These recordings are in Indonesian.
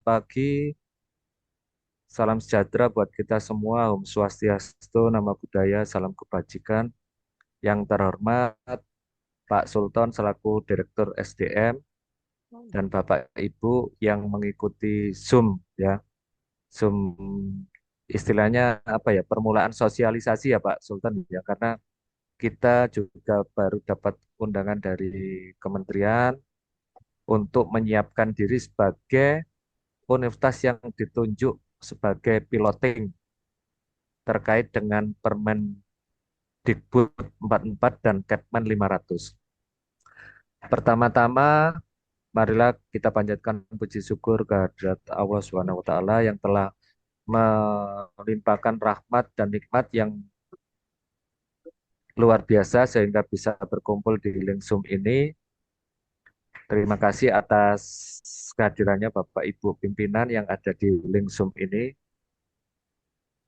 pagi, salam sejahtera buat kita semua. Om Swastiastu, Nama Budaya, Salam Kebajikan. Yang terhormat Pak Sultan selaku Direktur SDM dan Bapak Ibu yang mengikuti Zoom ya. Zoom istilahnya apa ya? Permulaan sosialisasi ya Pak Sultan ya, karena kita juga baru dapat undangan dari kementerian untuk menyiapkan diri sebagai universitas yang ditunjuk sebagai piloting terkait dengan Permendikbud 44 dan Kepmen 500. Pertama-tama, marilah kita panjatkan puji syukur kehadirat Allah Subhanahu wa taala yang telah melimpahkan rahmat dan nikmat yang luar biasa sehingga bisa berkumpul di link Zoom ini. Terima kasih atas kehadirannya Bapak Ibu pimpinan yang ada di link Zoom ini.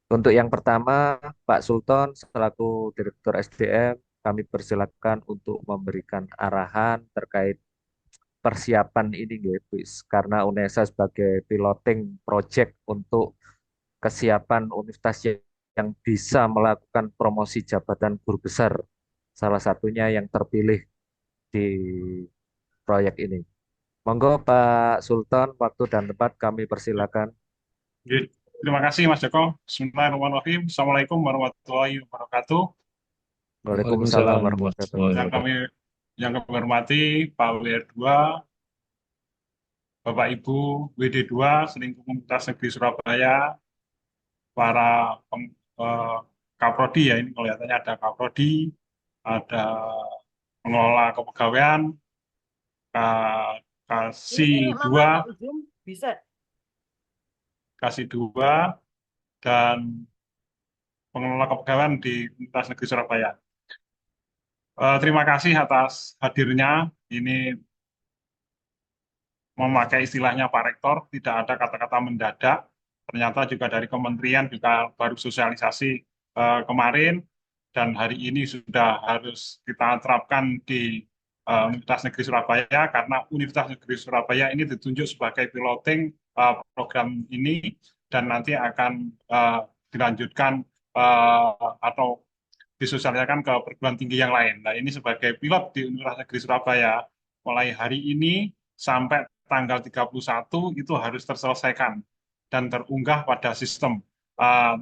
Untuk yang pertama, Pak Sultan selaku Direktur SDM, kami persilakan untuk memberikan arahan terkait persiapan ini, nggih, Bis. Karena UNESA sebagai piloting project untuk kesiapan universitas yang bisa melakukan promosi jabatan guru besar, salah satunya yang terpilih di proyek ini. Monggo Pak Sultan, waktu dan tempat kami persilakan. Oke. Terima kasih Mas Joko. Bismillahirrahmanirrahim. Assalamualaikum warahmatullahi wabarakatuh. Waalaikumsalam Waalaikumsalam warahmatullahi warahmatullahi Yang wabarakatuh. kami wabarakatuh. yang kami hormati Pak WR2, Bapak Ibu WD2, selingkuh Komunitas Negeri Surabaya, para Kaprodi ya, ini kelihatannya ada Kaprodi, ada pengelola kepegawaian, kasih Ini Mama dua, Zoom bisa. kasih dua, dan pengelola kepegawaian di Komunitas Negeri Surabaya. Terima kasih atas hadirnya. Ini memakai istilahnya Pak Rektor, tidak ada kata-kata mendadak. Ternyata juga dari kementerian juga baru sosialisasi kemarin, dan hari ini sudah harus kita terapkan di Universitas Negeri Surabaya, karena Universitas Negeri Surabaya ini ditunjuk sebagai piloting program ini, dan nanti akan dilanjutkan atau disosialisasikan ke perguruan tinggi yang lain. Nah, ini sebagai pilot di Universitas Negeri Surabaya, mulai hari ini sampai tanggal 31 itu harus terselesaikan dan terunggah pada sistem. Uh,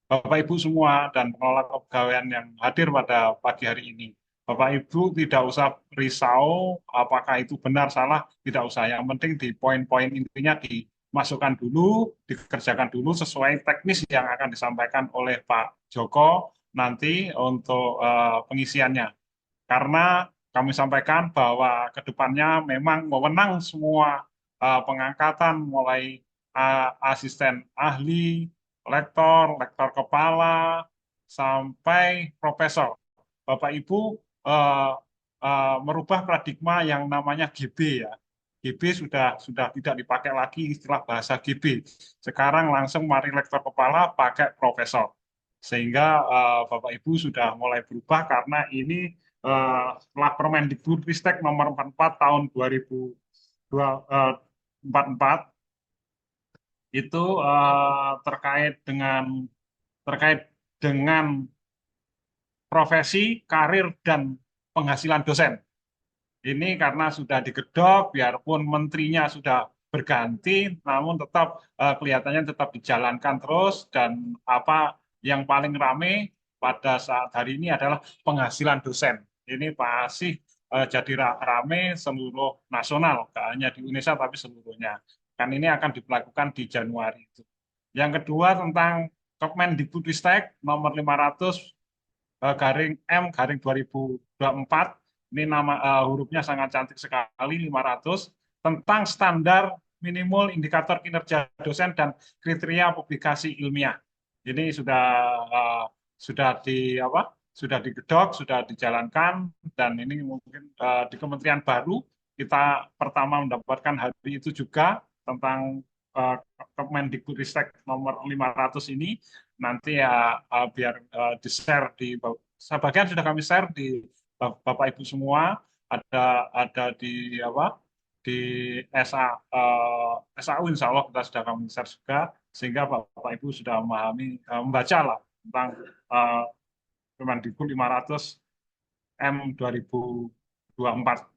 Bapak Ibu semua dan pengelola kepegawaian yang hadir pada pagi hari ini, Bapak Ibu tidak usah risau apakah itu benar salah, tidak usah. Yang penting di poin-poin intinya dimasukkan dulu, dikerjakan dulu sesuai teknis yang akan disampaikan oleh Pak Joko nanti untuk pengisiannya. Karena kami sampaikan bahwa ke depannya memang mewenang semua pengangkatan mulai asisten ahli, lektor, lektor kepala, sampai profesor. Bapak Ibu eh, merubah paradigma yang namanya GB ya. GB sudah tidak dipakai lagi istilah bahasa GB. Sekarang langsung mari lektor kepala pakai profesor. Sehingga Bapak Ibu sudah mulai berubah karena ini setelah Permendikbudristek nomor 44 tahun 2044 itu terkait dengan profesi, karir, dan penghasilan dosen. Ini karena sudah digedok, biarpun menterinya sudah berganti, namun tetap kelihatannya tetap dijalankan terus, dan apa yang paling rame pada saat hari ini adalah penghasilan dosen. Ini pasti jadi rame seluruh nasional, tidak hanya di Indonesia tapi seluruhnya. Kan ini akan dilakukan di Januari itu. Yang kedua tentang Kemendikbudristek nomor 500 garing M garing 2024, ini nama hurufnya sangat cantik sekali, 500, tentang standar minimal indikator kinerja dosen dan kriteria publikasi ilmiah. Ini sudah di apa? Sudah digedok, sudah dijalankan, dan ini mungkin di kementerian baru kita pertama mendapatkan hari itu juga tentang uh, Kemendikbudristek nomor 500 ini. Nanti ya biar di-share di sebagian sudah kami share di Bapak Ibu semua, ada di apa? di SA, SAU insya Allah kita sudah kami share juga, sehingga Bapak Ibu sudah memahami, membaca lah tentang eh, Kemendikbud 500 M 2024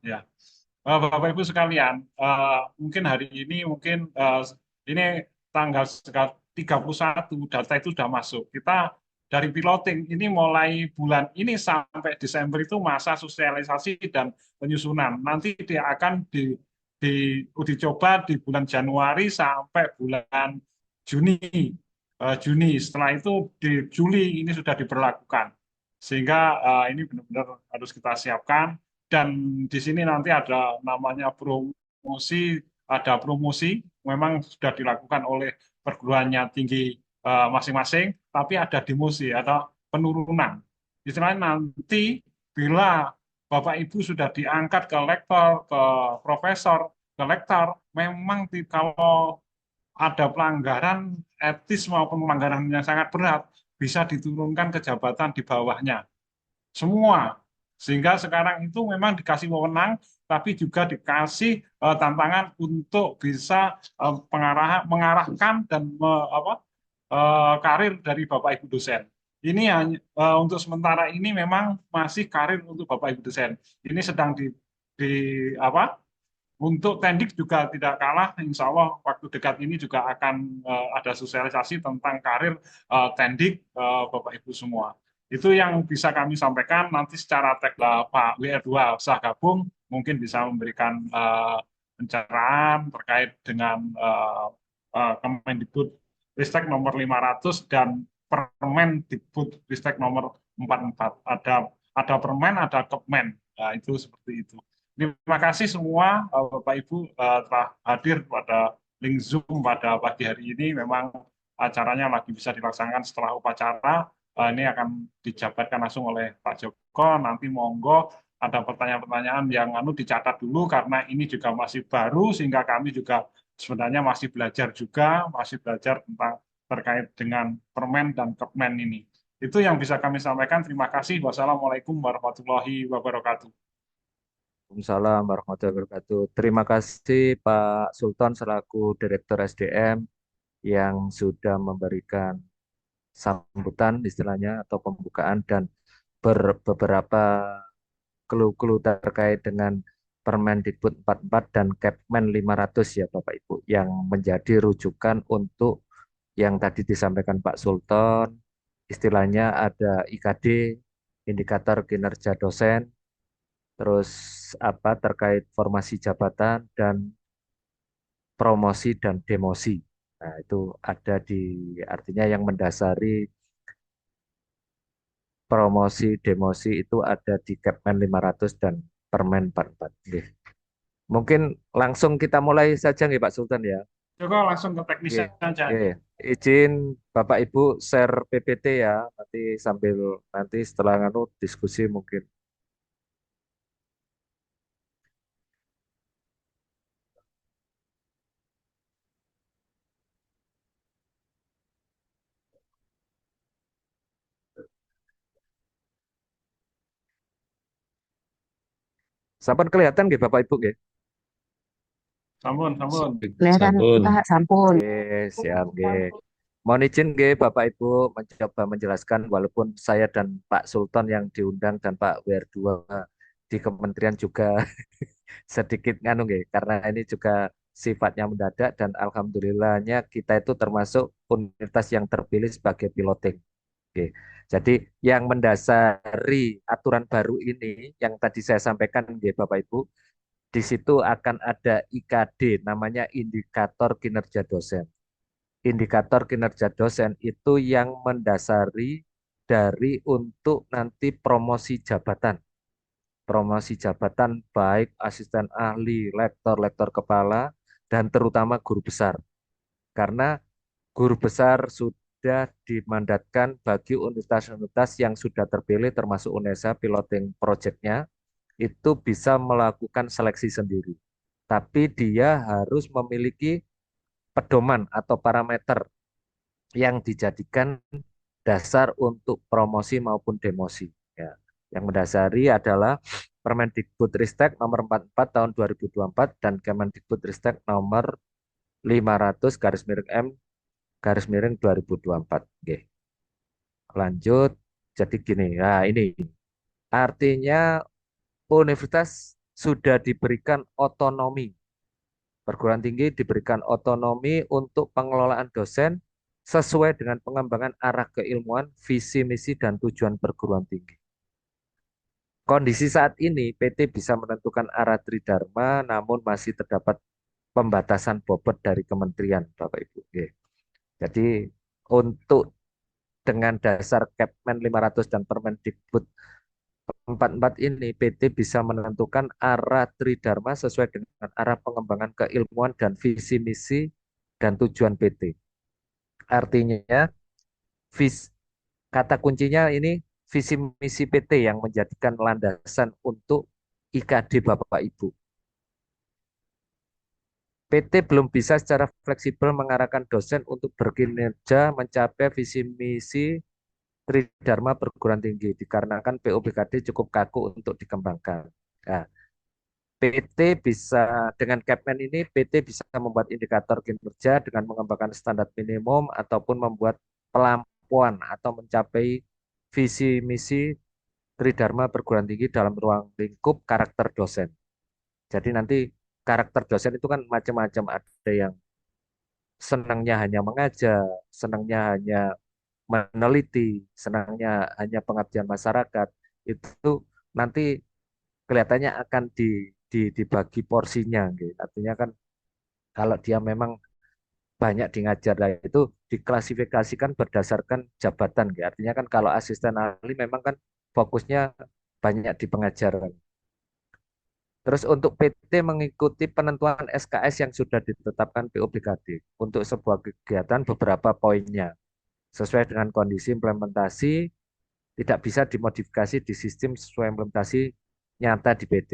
ya. Bapak Ibu sekalian, mungkin hari ini ini tanggal 31 data itu sudah masuk. Kita dari piloting ini mulai bulan ini sampai Desember itu masa sosialisasi dan penyusunan. Nanti dia akan di uji coba di bulan Januari sampai bulan Juni. Juni. Setelah itu di Juli ini sudah diberlakukan. Sehingga ini benar-benar harus kita siapkan, dan di sini nanti ada namanya promosi, ada promosi memang sudah dilakukan oleh perguruannya tinggi masing-masing, tapi ada demosi, ada penurunan. Istilahnya nanti bila Bapak Ibu sudah diangkat ke lektor, ke profesor, ke lektor, memang kalau ada pelanggaran etis maupun pelanggaran yang sangat berat, bisa diturunkan ke jabatan di bawahnya semua. Sehingga sekarang itu memang dikasih wewenang, tapi juga dikasih tantangan untuk bisa mengarahkan dan karir dari Bapak Ibu dosen. Ini hanya untuk sementara ini memang masih karir untuk Bapak Ibu dosen. Ini sedang di apa? Untuk tendik juga tidak kalah, insya Allah waktu dekat ini juga akan ada sosialisasi tentang karir tendik Bapak Ibu semua. Itu yang bisa kami sampaikan. Nanti secara teknis Pak WR2 usah gabung, mungkin bisa memberikan pencerahan terkait dengan Kemendikbud Ristek nomor 500 dan Permendikbud Ristek nomor 44. Ada permen, ada Kepmen. Nah, itu seperti itu. Terima kasih semua Bapak Ibu telah hadir pada link Zoom pada pagi hari ini. Memang acaranya lagi bisa dilaksanakan setelah upacara. Ini akan dijabatkan langsung oleh Pak Joko. Nanti monggo ada pertanyaan-pertanyaan yang dicatat dulu karena ini juga masih baru, sehingga kami juga sebenarnya masih belajar juga, masih belajar tentang terkait dengan permen dan kepmen ini. Itu yang bisa kami sampaikan. Terima kasih. Wassalamualaikum warahmatullahi wabarakatuh. Waalaikumsalam warahmatullahi wabarakatuh. Terima kasih Pak Sultan selaku Direktur SDM yang sudah memberikan sambutan istilahnya atau pembukaan dan beberapa clue-clue terkait dengan Permendikbud 44 dan Kepmen 500 ya Bapak Ibu yang menjadi rujukan untuk yang tadi disampaikan Pak Sultan, istilahnya ada IKD, indikator kinerja dosen, terus apa terkait formasi jabatan dan promosi dan demosi. Nah, itu ada di artinya yang mendasari promosi demosi itu ada di Kepmen 500 dan Permen 44. Nggih. Mungkin langsung kita mulai saja nih Pak Sultan ya. Joko langsung ke teknisnya Nggih. saja. Nggih. Izin Bapak Ibu share PPT ya. Nanti sambil nanti setelah diskusi mungkin. Sampun kelihatan nggih Bapak Ibu nggih? Sampun, sampun. Kelihatan Sabun. Pak Sampun. Nggih, siap nggih. Mohon izin nggih Bapak Ibu mencoba menjelaskan walaupun saya dan Pak Sultan yang diundang dan Pak WR2 di kementerian juga sedikit nganu nggih karena ini juga sifatnya mendadak dan alhamdulillahnya kita itu termasuk universitas yang terpilih sebagai piloting. Oke. Jadi yang mendasari aturan baru ini yang tadi saya sampaikan nggih Bapak Ibu, di situ akan ada IKD namanya indikator kinerja dosen. Indikator kinerja dosen itu yang mendasari dari untuk nanti promosi jabatan. Promosi jabatan baik asisten ahli, lektor, lektor kepala, dan terutama guru besar. Karena guru besar sudah dimandatkan bagi universitas-universitas yang sudah terpilih termasuk UNESA piloting project-nya itu bisa melakukan seleksi sendiri. Tapi dia harus memiliki pedoman atau parameter yang dijadikan dasar untuk promosi maupun demosi. Ya. Yang mendasari adalah Permendikbudristek nomor 44 tahun 2024 dan Kemendikbudristek nomor 500 garis miring M garis miring 2024. Oke, lanjut. Jadi gini, nah ini artinya universitas sudah diberikan otonomi. Perguruan tinggi diberikan otonomi untuk pengelolaan dosen sesuai dengan pengembangan arah keilmuan, visi misi, dan tujuan perguruan tinggi. Kondisi saat ini, PT bisa menentukan arah tridharma, namun masih terdapat pembatasan bobot dari kementerian, Bapak Ibu. Oke. Jadi untuk dengan dasar Kepmen 500 dan Permendikbud 44 ini, PT bisa menentukan arah tridharma sesuai dengan arah pengembangan keilmuan dan visi misi dan tujuan PT. Artinya, vis, kata kuncinya ini visi misi PT yang menjadikan landasan untuk IKD Bapak Ibu. PT belum bisa secara fleksibel mengarahkan dosen untuk berkinerja mencapai visi misi Tridharma perguruan tinggi dikarenakan PUBKD cukup kaku untuk dikembangkan. Nah, PT bisa dengan Capman ini PT bisa membuat indikator kinerja dengan mengembangkan standar minimum ataupun membuat pelampuan atau mencapai visi misi Tridharma perguruan tinggi dalam ruang lingkup karakter dosen. Jadi nanti karakter dosen itu kan macam-macam, ada yang senangnya hanya mengajar, senangnya hanya meneliti, senangnya hanya pengabdian masyarakat. Itu nanti kelihatannya akan dibagi porsinya gitu. Artinya kan kalau dia memang banyak di ngajar, nah itu diklasifikasikan berdasarkan jabatan gitu. Artinya kan kalau asisten ahli memang kan fokusnya banyak di pengajaran. Terus untuk PT mengikuti penentuan SKS yang sudah ditetapkan PUBKD untuk sebuah kegiatan beberapa poinnya sesuai dengan kondisi implementasi tidak bisa dimodifikasi di sistem sesuai implementasi nyata di PT.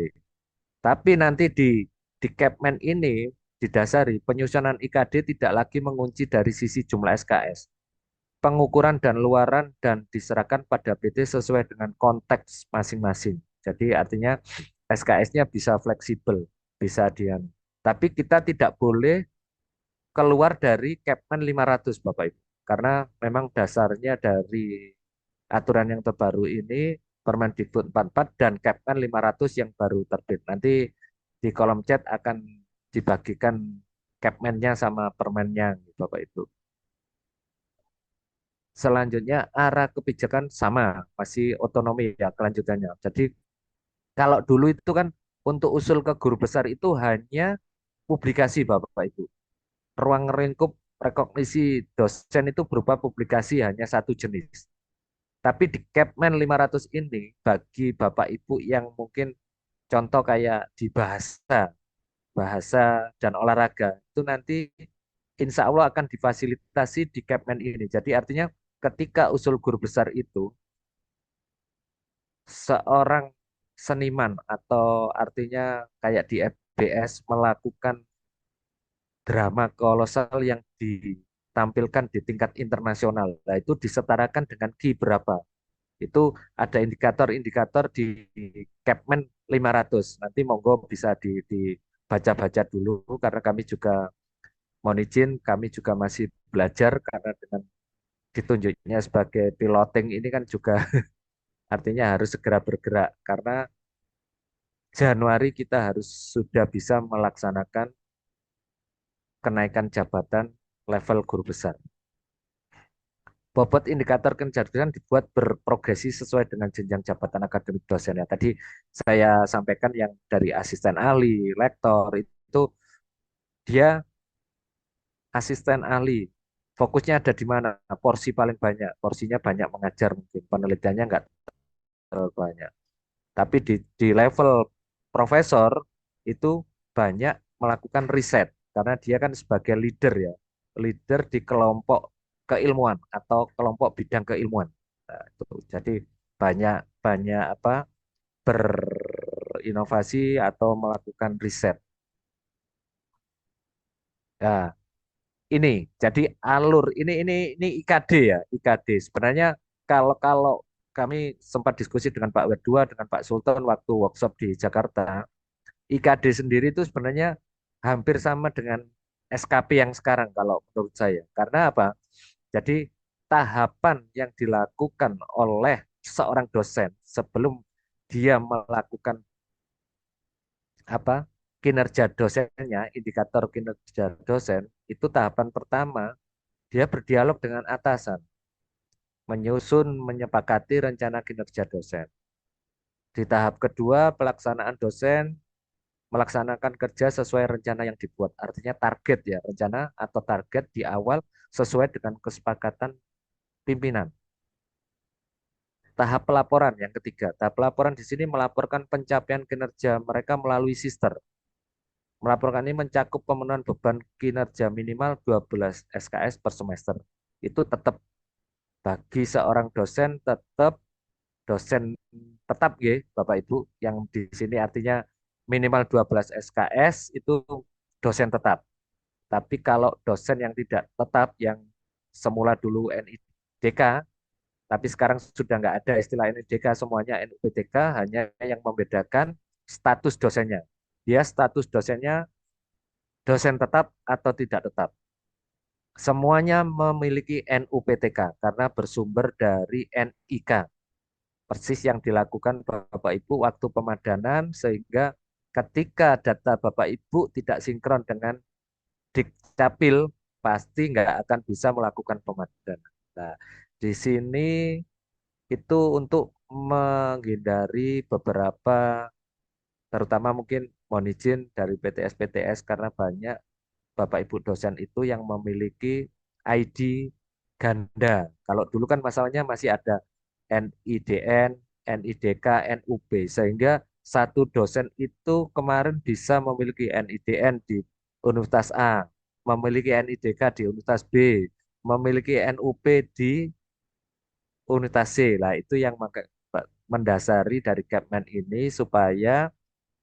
Tapi nanti di Capman ini didasari penyusunan IKD tidak lagi mengunci dari sisi jumlah SKS. Pengukuran dan luaran dan diserahkan pada PT sesuai dengan konteks masing-masing. Jadi artinya SKS-nya bisa fleksibel, bisa dian. Tapi kita tidak boleh keluar dari Capman 500 Bapak Ibu. Karena memang dasarnya dari aturan yang terbaru ini Permendikbud 44 dan Kepmen 500 yang baru terbit. Nanti di kolom chat akan dibagikan Kepmennya sama permennya, Bapak Ibu. Selanjutnya arah kebijakan sama, masih otonomi ya kelanjutannya. Jadi kalau dulu itu kan untuk usul ke guru besar itu hanya publikasi Bapak Ibu. Ruang lingkup rekognisi dosen itu berupa publikasi hanya satu jenis. Tapi di Capman 500 ini bagi Bapak Ibu yang mungkin contoh kayak di bahasa dan olahraga itu nanti insya Allah akan difasilitasi di Capman ini. Jadi artinya ketika usul guru besar itu seorang seniman atau artinya kayak di FBS melakukan drama kolosal yang ditampilkan di tingkat internasional. Nah, itu disetarakan dengan Ki berapa. Itu ada indikator-indikator di Capman 500. Nanti monggo bisa dibaca-baca dulu karena kami juga mohon izin, kami juga masih belajar karena dengan ditunjuknya sebagai piloting ini kan juga artinya harus segera bergerak karena Januari kita harus sudah bisa melaksanakan kenaikan jabatan level guru besar. Bobot indikator kecerdasan dibuat berprogresi sesuai dengan jenjang jabatan akademik dosen ya. Tadi saya sampaikan yang dari asisten ahli, lektor itu dia asisten ahli. Fokusnya ada di mana? Porsi paling banyak, porsinya banyak mengajar mungkin, penelitiannya nggak terlalu banyak. Tapi di level profesor itu banyak melakukan riset karena dia kan sebagai leader ya, leader di kelompok keilmuan atau kelompok bidang keilmuan. Nah, itu. Jadi banyak banyak apa berinovasi atau melakukan riset. Nah, ini jadi alur ini IKD ya, IKD. Sebenarnya kalau kalau kami sempat diskusi dengan Pak Werdua, dengan Pak Sultan waktu workshop di Jakarta. IKD sendiri itu sebenarnya hampir sama dengan SKP yang sekarang kalau menurut saya. Karena apa? Jadi tahapan yang dilakukan oleh seorang dosen sebelum dia melakukan apa kinerja dosennya, indikator kinerja dosen itu tahapan pertama dia berdialog dengan atasan, menyusun, menyepakati rencana kinerja dosen. Di tahap kedua, pelaksanaan dosen melaksanakan kerja sesuai rencana yang dibuat. Artinya target ya, rencana atau target di awal sesuai dengan kesepakatan pimpinan. Tahap pelaporan yang ketiga. Tahap pelaporan di sini melaporkan pencapaian kinerja mereka melalui sister. Melaporkan ini mencakup pemenuhan beban kinerja minimal 12 SKS per semester. Itu tetap bagi seorang dosen tetap dosen tetap ya Bapak Ibu yang di sini artinya minimal 12 SKS itu dosen tetap. Tapi kalau dosen yang tidak tetap yang semula dulu NIDK tapi sekarang sudah nggak ada istilah NIDK semuanya NUPTK hanya yang membedakan status dosennya. Dia status dosennya dosen tetap atau tidak tetap. Semuanya memiliki NUPTK karena bersumber dari NIK. Persis yang dilakukan Bapak Ibu waktu pemadanan sehingga ketika data Bapak Ibu tidak sinkron dengan Dikcapil pasti nggak akan bisa melakukan pemadanan. Nah, di sini itu untuk menghindari beberapa terutama mungkin mohon izin dari PTS-PTS karena banyak Bapak Ibu dosen itu yang memiliki ID ganda. Kalau dulu kan masalahnya masih ada NIDN, NIDK, NUB. Sehingga satu dosen itu kemarin bisa memiliki NIDN di Universitas A, memiliki NIDK di Universitas B, memiliki NUP di Universitas C. Lah itu yang mendasari dari Kepmen ini supaya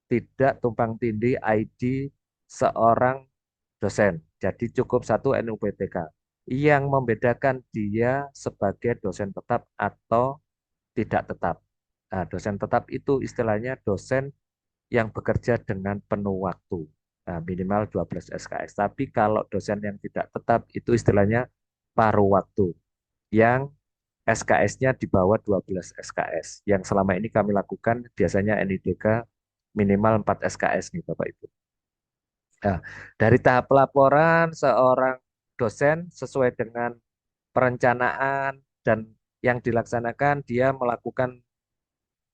tidak tumpang tindih ID seorang dosen. Jadi cukup satu NUPTK yang membedakan dia sebagai dosen tetap atau tidak tetap. Nah, dosen tetap itu istilahnya dosen yang bekerja dengan penuh waktu. Nah, minimal 12 SKS. Tapi kalau dosen yang tidak tetap itu istilahnya paruh waktu yang SKS-nya di bawah 12 SKS. Yang selama ini kami lakukan biasanya NIDK minimal 4 SKS nih Bapak Ibu. Nah, dari tahap pelaporan seorang dosen sesuai dengan perencanaan dan yang dilaksanakan dia melakukan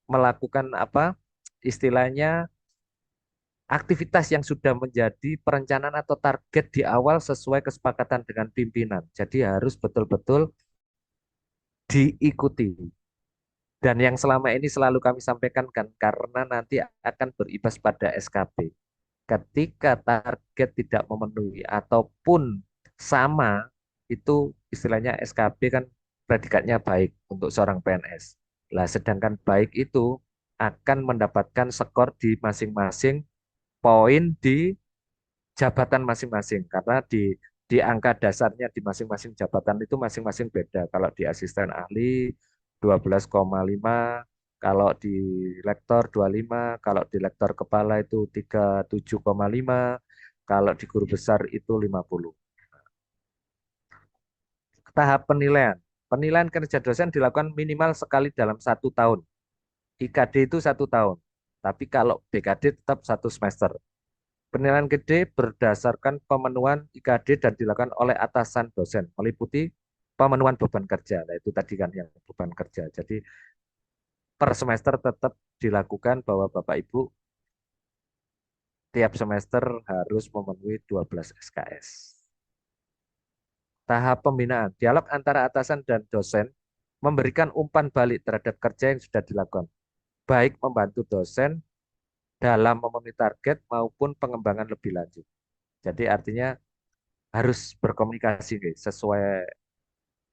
melakukan apa istilahnya aktivitas yang sudah menjadi perencanaan atau target di awal sesuai kesepakatan dengan pimpinan. Jadi harus betul-betul diikuti. Dan yang selama ini selalu kami sampaikan kan karena nanti akan berimbas pada SKP. Ketika target tidak memenuhi ataupun sama, itu istilahnya SKP kan predikatnya baik untuk seorang PNS. Lah, sedangkan baik itu akan mendapatkan skor di masing-masing poin di jabatan masing-masing karena di angka dasarnya di masing-masing jabatan itu masing-masing beda. Kalau di asisten ahli 12,5, kalau di lektor 25, kalau di lektor kepala itu 37,5, kalau di guru besar itu 50. Tahap penilaian. Penilaian kinerja dosen dilakukan minimal sekali dalam 1 tahun. IKD itu 1 tahun. Tapi kalau BKD tetap 1 semester. Penilaian gede berdasarkan pemenuhan IKD dan dilakukan oleh atasan dosen, meliputi pemenuhan beban kerja. Nah, itu tadi kan yang beban kerja. Jadi per semester tetap dilakukan bahwa Bapak Ibu tiap semester harus memenuhi 12 SKS. Tahap pembinaan, dialog antara atasan dan dosen memberikan umpan balik terhadap kerja yang sudah dilakukan, baik membantu dosen dalam memenuhi target maupun pengembangan lebih lanjut. Jadi artinya harus berkomunikasi guys, sesuai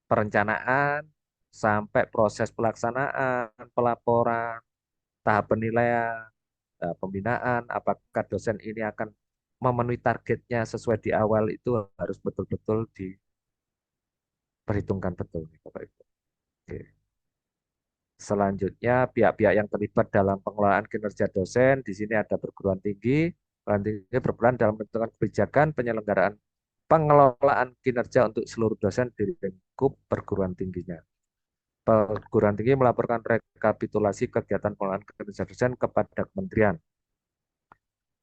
perencanaan sampai proses pelaksanaan, pelaporan, tahap penilaian, pembinaan, apakah dosen ini akan memenuhi targetnya sesuai di awal itu harus betul-betul diperhitungkan betul nih Bapak Ibu. Oke. Selanjutnya, pihak-pihak yang terlibat dalam pengelolaan kinerja dosen, di sini ada perguruan tinggi. Perguruan tinggi berperan dalam menentukan kebijakan penyelenggaraan pengelolaan kinerja untuk seluruh dosen di lingkup perguruan tingginya. Perguruan tinggi melaporkan rekapitulasi kegiatan pengelolaan kinerja dosen kepada kementerian.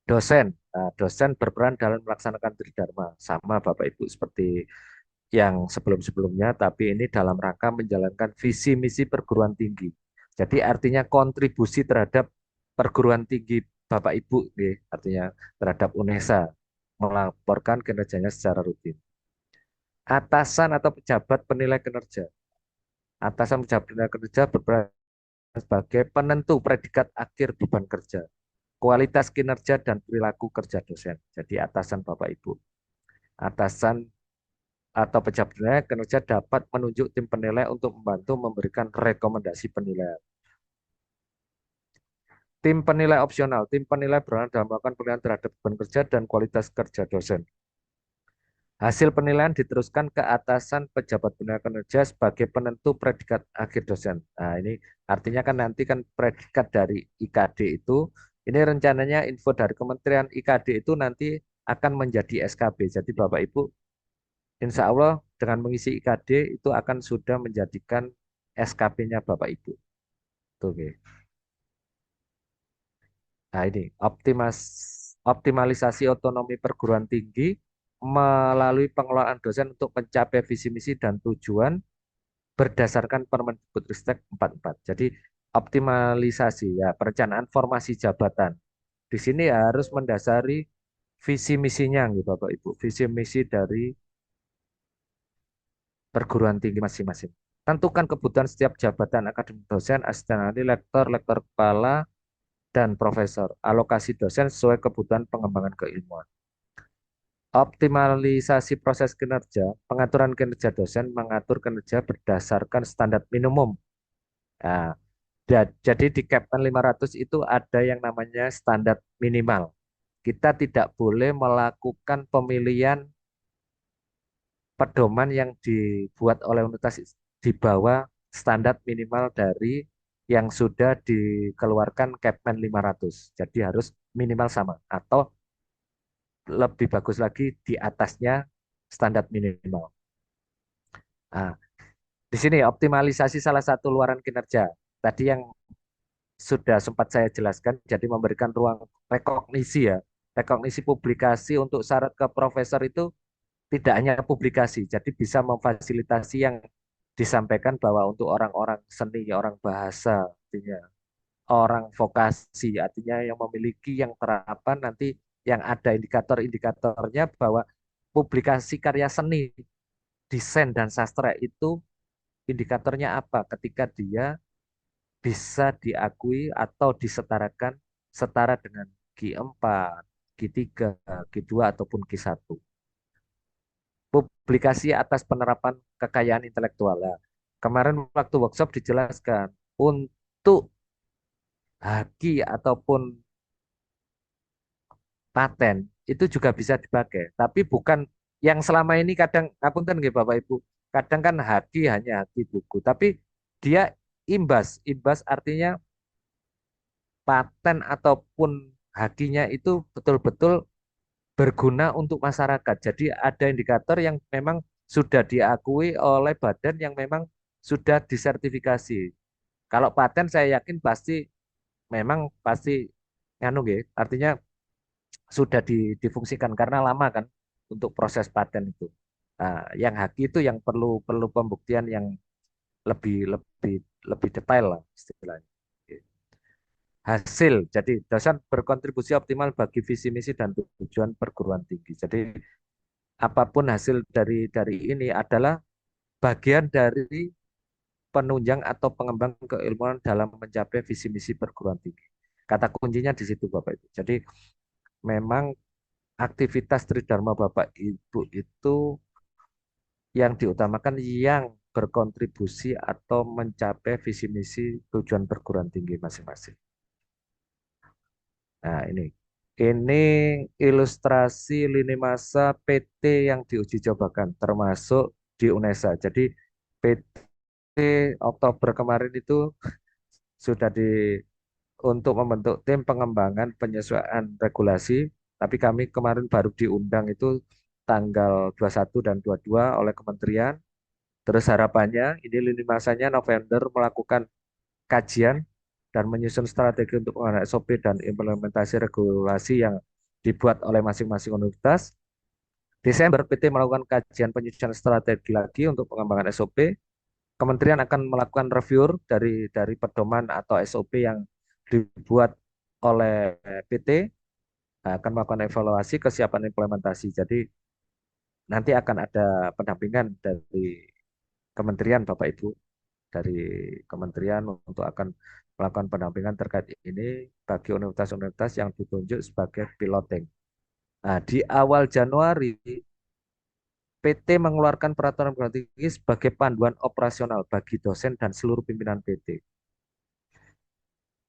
Dosen, dosen berperan dalam melaksanakan tridharma, sama Bapak Ibu seperti yang sebelum-sebelumnya, tapi ini dalam rangka menjalankan visi misi perguruan tinggi. Jadi artinya kontribusi terhadap perguruan tinggi Bapak Ibu, nih, artinya terhadap UNESA, melaporkan kinerjanya secara rutin. Atasan atau pejabat penilai kinerja. Atasan pejabat penilai kinerja berperan sebagai penentu predikat akhir beban kerja, kualitas kinerja dan perilaku kerja dosen. Jadi atasan Bapak Ibu. Atasan atau pejabat penilai kinerja dapat menunjuk tim penilai untuk membantu memberikan rekomendasi penilaian. Tim penilai opsional. Tim penilai berwenang dalam melakukan penilaian terhadap beban kerja dan kualitas kerja dosen. Hasil penilaian diteruskan ke atasan pejabat penilai kinerja sebagai penentu predikat akhir dosen. Nah, ini artinya kan nanti kan predikat dari IKD itu, ini rencananya info dari Kementerian IKD itu nanti akan menjadi SKB. Jadi Bapak Ibu, insya Allah dengan mengisi IKD itu akan sudah menjadikan SKP-nya Bapak Ibu. Tuh, oke. Nah, ini optimalisasi otonomi perguruan tinggi melalui pengelolaan dosen untuk mencapai visi misi dan tujuan berdasarkan Permendikbudristek 44. Jadi optimalisasi ya perencanaan formasi jabatan. Di sini harus mendasari visi misinya gitu Bapak Ibu. Visi misi dari perguruan tinggi masing-masing. Tentukan kebutuhan setiap jabatan akademik dosen, asisten ahli, lektor, lektor kepala, dan profesor. Alokasi dosen sesuai kebutuhan pengembangan keilmuan. Optimalisasi proses kinerja, pengaturan kinerja dosen mengatur kinerja berdasarkan standar minimum. Nah, jadi di Kepmen 500 itu ada yang namanya standar minimal. Kita tidak boleh melakukan pemilihan pedoman yang dibuat oleh universitas di bawah standar minimal dari yang sudah dikeluarkan Kepmen 500. Jadi harus minimal sama atau lebih bagus lagi di atasnya standar minimal. Nah, di sini optimalisasi salah satu luaran kinerja. Tadi yang sudah sempat saya jelaskan, jadi memberikan ruang rekognisi ya. Rekognisi publikasi untuk syarat ke profesor itu tidak hanya publikasi, jadi bisa memfasilitasi yang disampaikan bahwa untuk orang-orang seni, orang bahasa, artinya orang vokasi, artinya yang memiliki yang terapan nanti yang ada indikator-indikatornya bahwa publikasi karya seni, desain dan sastra itu indikatornya apa ketika dia bisa diakui atau disetarakan setara dengan Q4, Q3, Q2 ataupun Q1. Publikasi atas penerapan kekayaan intelektual. Nah, kemarin waktu workshop dijelaskan untuk haki ataupun paten itu juga bisa dipakai, tapi bukan yang selama ini kadang ngapunten nggih Bapak Ibu. Kadang kan haki hanya haki buku, tapi dia imbas artinya paten ataupun hakinya itu betul-betul berguna untuk masyarakat. Jadi ada indikator yang memang sudah diakui oleh badan yang memang sudah disertifikasi. Kalau paten saya yakin pasti memang pasti nganu nggih, artinya sudah difungsikan karena lama kan untuk proses paten itu. Nah, yang haki itu yang perlu perlu pembuktian yang lebih lebih lebih detail lah istilahnya. Hasil. Jadi dosen berkontribusi optimal bagi visi misi dan tujuan perguruan tinggi. Jadi apapun hasil dari ini adalah bagian dari penunjang atau pengembang keilmuan dalam mencapai visi misi perguruan tinggi. Kata kuncinya di situ Bapak Ibu. Jadi memang aktivitas Tridharma Bapak Ibu itu yang diutamakan yang berkontribusi atau mencapai visi misi tujuan perguruan tinggi masing-masing. Nah, ini ilustrasi lini masa PT yang diuji cobakan, termasuk di UNESA. Jadi PT Oktober kemarin itu sudah di untuk membentuk tim pengembangan penyesuaian regulasi, tapi kami kemarin baru diundang itu tanggal 21 dan 22 oleh kementerian. Terus harapannya ini lini masanya November melakukan kajian dan menyusun strategi untuk pengembangan SOP dan implementasi regulasi yang dibuat oleh masing-masing universitas. Desember, PT melakukan kajian penyusunan strategi lagi untuk pengembangan SOP. Kementerian akan melakukan review dari pedoman atau SOP yang dibuat oleh PT, akan melakukan evaluasi kesiapan implementasi. Jadi nanti akan ada pendampingan dari Kementerian Bapak Ibu, dari Kementerian untuk akan melakukan pendampingan terkait ini bagi universitas-universitas yang ditunjuk sebagai piloting. Nah, di awal Januari PT mengeluarkan peraturan perguruan tinggi sebagai panduan operasional bagi dosen dan seluruh pimpinan PT.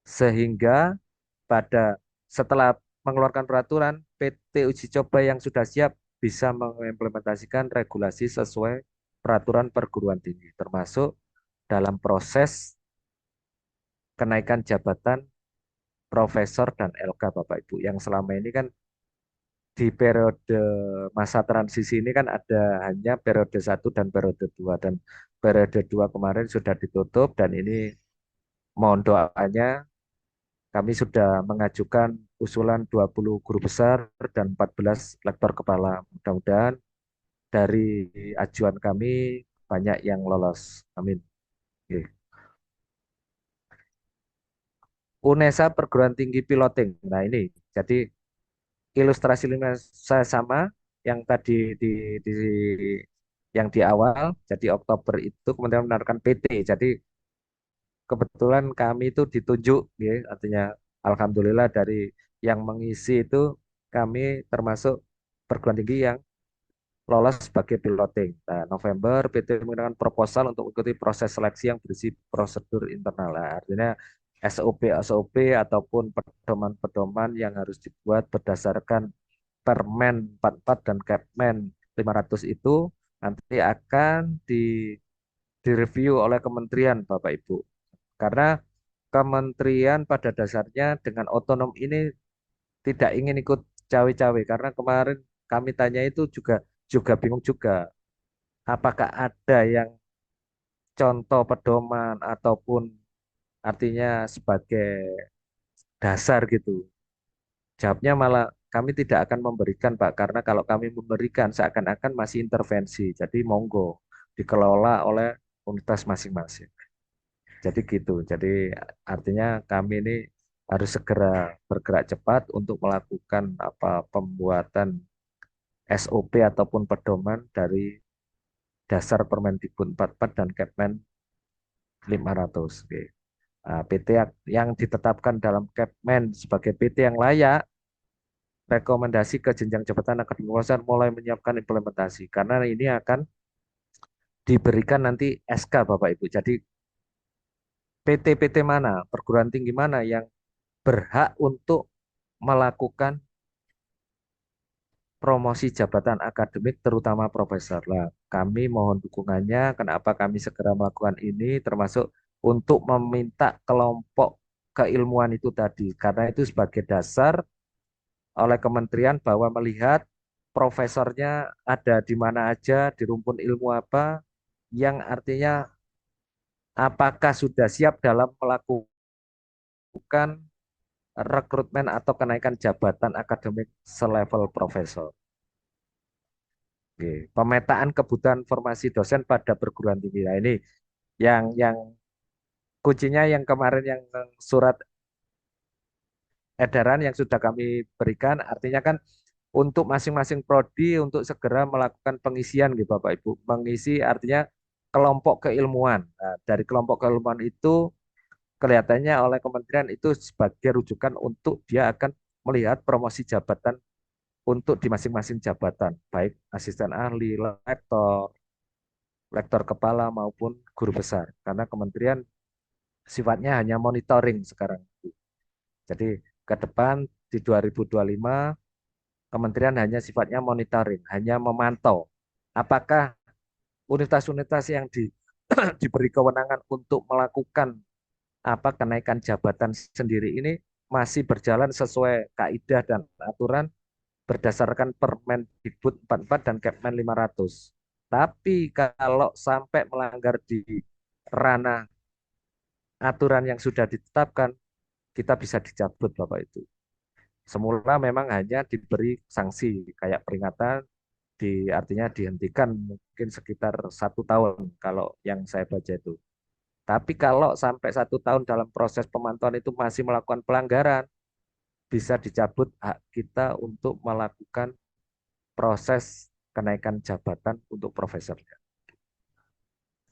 Sehingga pada setelah mengeluarkan peraturan, PT uji coba yang sudah siap bisa mengimplementasikan regulasi sesuai peraturan perguruan tinggi, termasuk dalam proses kenaikan jabatan profesor dan LK Bapak Ibu. Yang selama ini kan di periode masa transisi ini kan ada hanya periode 1 dan periode 2, dan periode 2 kemarin sudah ditutup, dan ini mohon doanya kami sudah mengajukan usulan 20 guru besar dan 14 lektor kepala. Mudah-mudahan dari ajuan kami banyak yang lolos. Amin. Oke. UNESA Perguruan Tinggi Piloting. Nah ini, jadi ilustrasi lima saya sama yang tadi di yang di awal. Jadi Oktober itu kemudian menarikkan PT. Jadi kebetulan kami itu ditunjuk, ya, artinya alhamdulillah dari yang mengisi itu kami termasuk perguruan tinggi yang lolos sebagai piloting. Nah, November PT menggunakan proposal untuk mengikuti proses seleksi yang berisi prosedur internal. Nah, artinya SOP-SOP ataupun pedoman-pedoman yang harus dibuat berdasarkan Permen 44 dan Kepmen 500 itu nanti akan direview oleh kementerian Bapak Ibu. Karena kementerian pada dasarnya dengan otonom ini tidak ingin ikut cawe-cawe, karena kemarin kami tanya itu juga juga bingung juga apakah ada yang contoh pedoman ataupun artinya sebagai dasar gitu. Jawabnya malah kami tidak akan memberikan Pak, karena kalau kami memberikan seakan-akan masih intervensi. Jadi monggo dikelola oleh universitas masing-masing. Jadi gitu. Jadi artinya kami ini harus segera bergerak cepat untuk melakukan apa pembuatan SOP ataupun pedoman dari dasar Permendikbud 44 dan Kepmen 500. Oke. Nah, PT yang ditetapkan dalam Kepmen sebagai PT yang layak, rekomendasi ke jenjang jabatan akademik kekuasaan mulai menyiapkan implementasi. Karena ini akan diberikan nanti SK Bapak Ibu. Jadi PT-PT mana, perguruan tinggi mana yang berhak untuk melakukan promosi jabatan akademik terutama profesor. Lah, kami mohon dukungannya. Kenapa kami segera melakukan ini, termasuk untuk meminta kelompok keilmuan itu tadi, karena itu sebagai dasar oleh kementerian bahwa melihat profesornya ada di mana aja, di rumpun ilmu apa, yang artinya apakah sudah siap dalam melakukan rekrutmen atau kenaikan jabatan akademik selevel profesor. Oke. Pemetaan kebutuhan formasi dosen pada perguruan tinggi. Nah, ini yang kuncinya yang kemarin yang surat edaran yang sudah kami berikan, artinya kan untuk masing-masing prodi untuk segera melakukan pengisian gitu Bapak Ibu. Mengisi artinya kelompok keilmuan. Nah, dari kelompok keilmuan itu kelihatannya oleh kementerian itu sebagai rujukan untuk dia akan melihat promosi jabatan untuk di masing-masing jabatan, baik asisten ahli, lektor, lektor kepala maupun guru besar. Karena kementerian sifatnya hanya monitoring sekarang. Jadi ke depan di 2025 kementerian hanya sifatnya monitoring, hanya memantau apakah universitas-universitas yang diberi kewenangan untuk melakukan apa kenaikan jabatan sendiri ini masih berjalan sesuai kaidah dan aturan berdasarkan Permendikbud 44 dan Kepmen 500. Tapi kalau sampai melanggar di ranah aturan yang sudah ditetapkan, kita bisa dicabut Bapak itu. Semula memang hanya diberi sanksi kayak peringatan, artinya dihentikan mungkin sekitar 1 tahun kalau yang saya baca itu. Tapi kalau sampai 1 tahun dalam proses pemantauan itu masih melakukan pelanggaran, bisa dicabut hak kita untuk melakukan proses kenaikan jabatan untuk profesornya.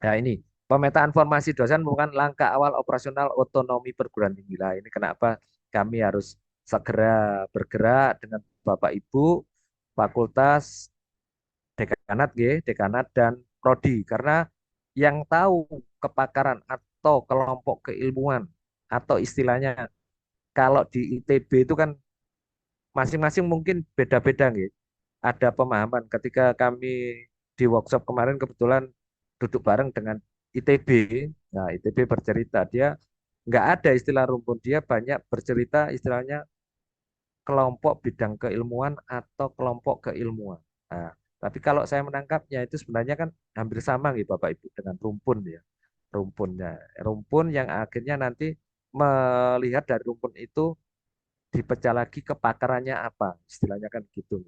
Nah ini, pemetaan formasi dosen merupakan langkah awal operasional otonomi perguruan tinggi. Lah ini kenapa kami harus segera bergerak dengan Bapak Ibu, fakultas, dekanat, dekanat dan prodi. Karena yang tahu kepakaran atau kelompok keilmuan atau istilahnya kalau di ITB itu kan masing-masing mungkin beda-beda nggih. Ada pemahaman ketika kami di workshop kemarin kebetulan duduk bareng dengan ITB. Nah, ITB bercerita dia nggak ada istilah rumpun, dia banyak bercerita istilahnya kelompok bidang keilmuan atau kelompok keilmuan. Nah, tapi kalau saya menangkapnya itu sebenarnya kan hampir sama nih Bapak Ibu dengan rumpun ya. Rumpunnya, rumpun yang akhirnya nanti melihat dari rumpun itu dipecah lagi kepakarannya apa, istilahnya kan gitu.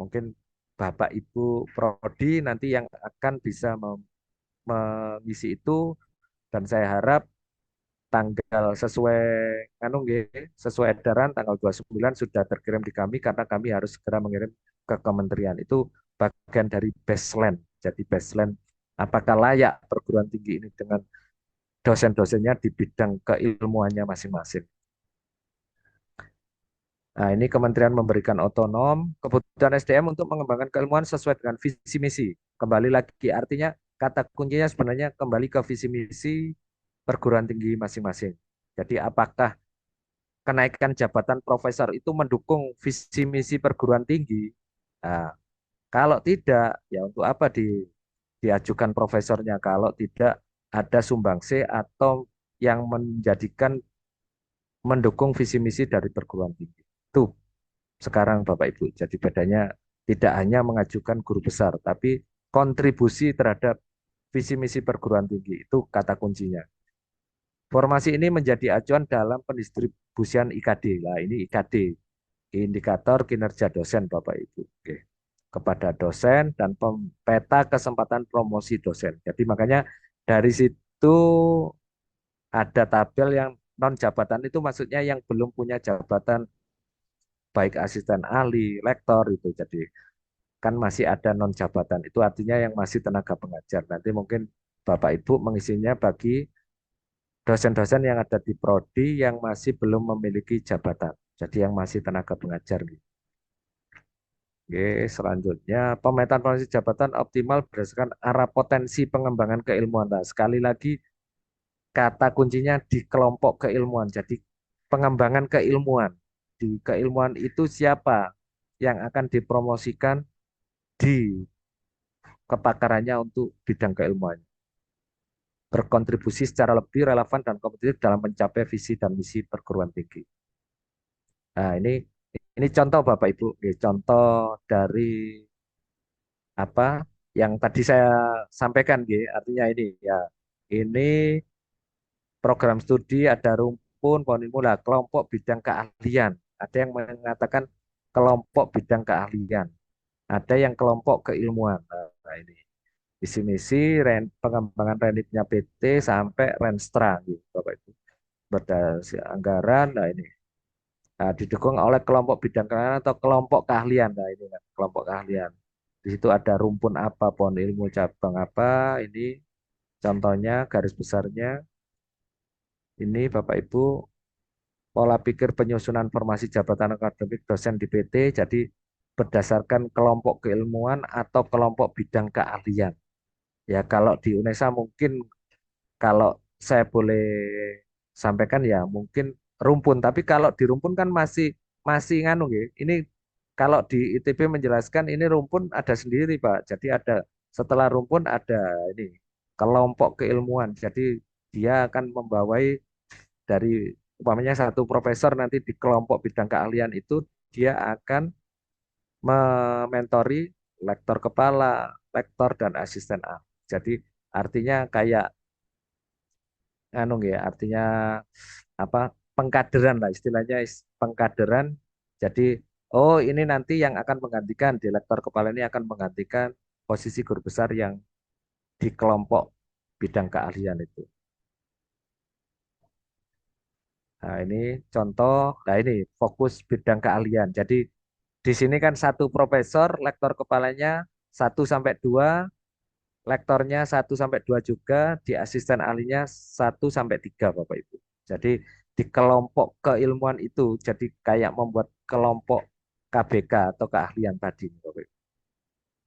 Mungkin Bapak Ibu Prodi nanti yang akan bisa mengisi itu dan saya harap tanggal sesuai anu nggih, sesuai edaran tanggal 29 sudah terkirim di kami karena kami harus segera mengirim ke kementerian. Itu bagian dari baseline. Jadi baseline apakah layak perguruan tinggi ini dengan dosen-dosennya di bidang keilmuannya masing-masing. Nah, ini kementerian memberikan otonom kebutuhan SDM untuk mengembangkan keilmuan sesuai dengan visi misi. Kembali lagi artinya kata kuncinya sebenarnya kembali ke visi misi perguruan tinggi masing-masing. Jadi apakah kenaikan jabatan profesor itu mendukung visi misi perguruan tinggi? Nah, kalau tidak, ya untuk apa diajukan profesornya kalau tidak ada sumbangsi atau yang menjadikan mendukung visi misi dari perguruan tinggi. Tuh sekarang Bapak Ibu. Jadi bedanya tidak hanya mengajukan guru besar, tapi kontribusi terhadap visi misi perguruan tinggi. Itu kata kuncinya. Formasi ini menjadi acuan dalam pendistribusian IKD. Nah, ini IKD, indikator kinerja dosen Bapak Ibu. Oke. Kepada dosen dan peta kesempatan promosi dosen. Jadi makanya dari situ ada tabel yang non jabatan itu maksudnya yang belum punya jabatan baik asisten ahli, lektor itu. Jadi kan masih ada non jabatan. Itu artinya yang masih tenaga pengajar. Nanti mungkin Bapak Ibu mengisinya bagi dosen-dosen yang ada di prodi yang masih belum memiliki jabatan. Jadi yang masih tenaga pengajar. Oke, selanjutnya pemetaan potensi jabatan optimal berdasarkan arah potensi pengembangan keilmuan. Nah, sekali lagi kata kuncinya di kelompok keilmuan. Jadi pengembangan keilmuan. Di keilmuan itu siapa yang akan dipromosikan di kepakarannya untuk bidang keilmuan. Berkontribusi secara lebih relevan dan kompetitif dalam mencapai visi dan misi perguruan tinggi. Nah, ini contoh Bapak Ibu, contoh dari apa yang tadi saya sampaikan, artinya ini ya, ini program studi ada rumpun, formula, kelompok bidang keahlian. Ada yang mengatakan kelompok bidang keahlian, ada yang kelompok keilmuan. Nah, ini visi misi pengembangan renitnya PT sampai Renstra gitu Bapak Ibu. Berdasar anggaran, nah ini. Nah, didukung oleh kelompok bidang keahlian atau kelompok keahlian. Nah, ini kan kelompok keahlian. Di situ ada rumpun apa, pohon ilmu cabang apa, ini contohnya garis besarnya. Ini Bapak Ibu pola pikir penyusunan formasi jabatan akademik dosen di PT. Jadi berdasarkan kelompok keilmuan atau kelompok bidang keahlian. Ya kalau di UNESA mungkin kalau saya boleh sampaikan ya mungkin rumpun. Tapi kalau di rumpun kan masih masih nganu nggih. Ini kalau di ITB menjelaskan ini rumpun ada sendiri Pak. Jadi ada setelah rumpun ada ini kelompok keilmuan. Jadi dia akan membawai dari umpamanya satu profesor nanti di kelompok bidang keahlian itu dia akan mementori lektor kepala, lektor dan asisten ahli. Jadi artinya kayak anu ya, artinya apa pengkaderan lah istilahnya pengkaderan. Jadi oh ini nanti yang akan menggantikan di lektor kepala ini akan menggantikan posisi guru besar yang di kelompok bidang keahlian itu. Nah, ini contoh, nah ini fokus bidang keahlian. Jadi di sini kan satu profesor, lektor kepalanya 1 sampai 2, lektornya 1 sampai 2 juga, di asisten ahlinya 1 sampai 3 Bapak Ibu. Jadi di kelompok keilmuan itu, jadi kayak membuat kelompok KBK atau keahlian tadi Bapak Ibu.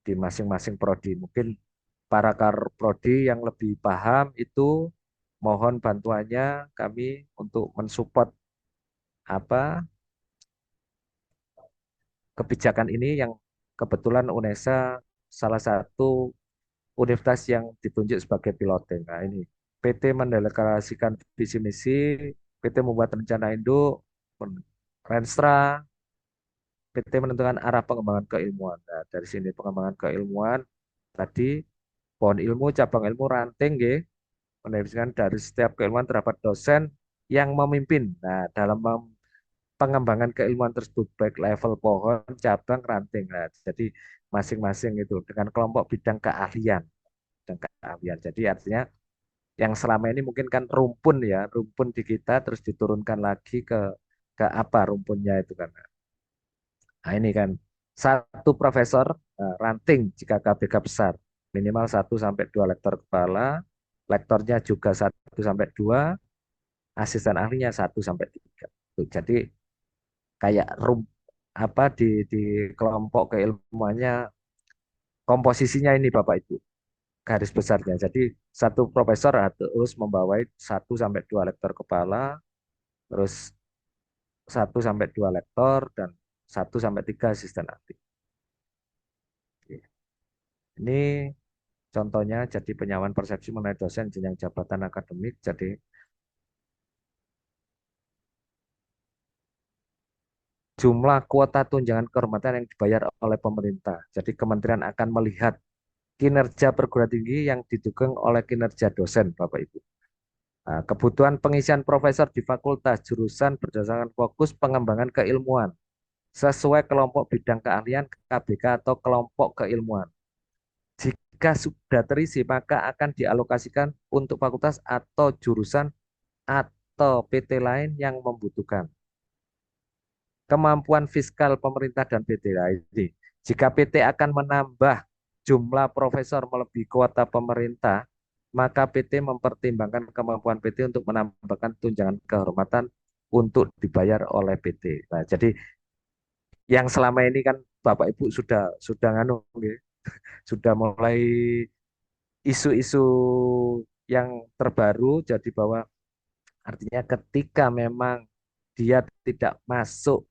Di masing-masing prodi. Mungkin para prodi yang lebih paham itu mohon bantuannya kami untuk mensupport apa kebijakan ini yang kebetulan UNESA salah satu universitas yang ditunjuk sebagai piloting. Nah ini PT mendeklarasikan visi misi, PT membuat rencana induk, Renstra, PT menentukan arah pengembangan keilmuan. Nah, dari sini pengembangan keilmuan tadi pohon ilmu, cabang ilmu, ranting, nggih, mendefinisikan dari setiap keilmuan terdapat dosen yang memimpin. Nah, dalam pengembangan keilmuan tersebut baik level pohon, cabang, ranting. Nah, jadi masing-masing itu dengan kelompok bidang keahlian dan keahlian. Jadi artinya yang selama ini mungkin kan rumpun ya, rumpun di kita terus diturunkan lagi ke apa rumpunnya itu kan. Nah, ini kan satu profesor ranting jika KBK besar minimal 1 sampai 2 lektor kepala, lektornya juga 1 sampai 2, asisten ahlinya 1 sampai 3. Tuh, jadi kayak apa di kelompok keilmuannya komposisinya ini Bapak Ibu garis besarnya. Jadi satu profesor harus membawai 1 sampai 2 lektor kepala, terus 1 sampai 2 lektor dan 1 sampai 3 asisten ahli. Ini contohnya jadi penyamaan persepsi mengenai dosen jenjang jabatan akademik. Jadi jumlah kuota tunjangan kehormatan yang dibayar oleh pemerintah. Jadi kementerian akan melihat kinerja perguruan tinggi yang didukung oleh kinerja dosen, Bapak Ibu. Nah, kebutuhan pengisian profesor di fakultas jurusan berdasarkan fokus pengembangan keilmuan sesuai kelompok bidang keahlian KBK atau kelompok keilmuan. Jika sudah terisi, maka akan dialokasikan untuk fakultas atau jurusan atau PT lain yang membutuhkan. Kemampuan fiskal pemerintah dan PT lain. Jika PT akan menambah jumlah profesor melebihi kuota pemerintah, maka PT mempertimbangkan kemampuan PT untuk menambahkan tunjangan kehormatan untuk dibayar oleh PT. Nah, jadi yang selama ini kan Bapak Ibu sudah nganu, nggih, sudah mulai isu-isu yang terbaru jadi bahwa artinya ketika memang dia tidak masuk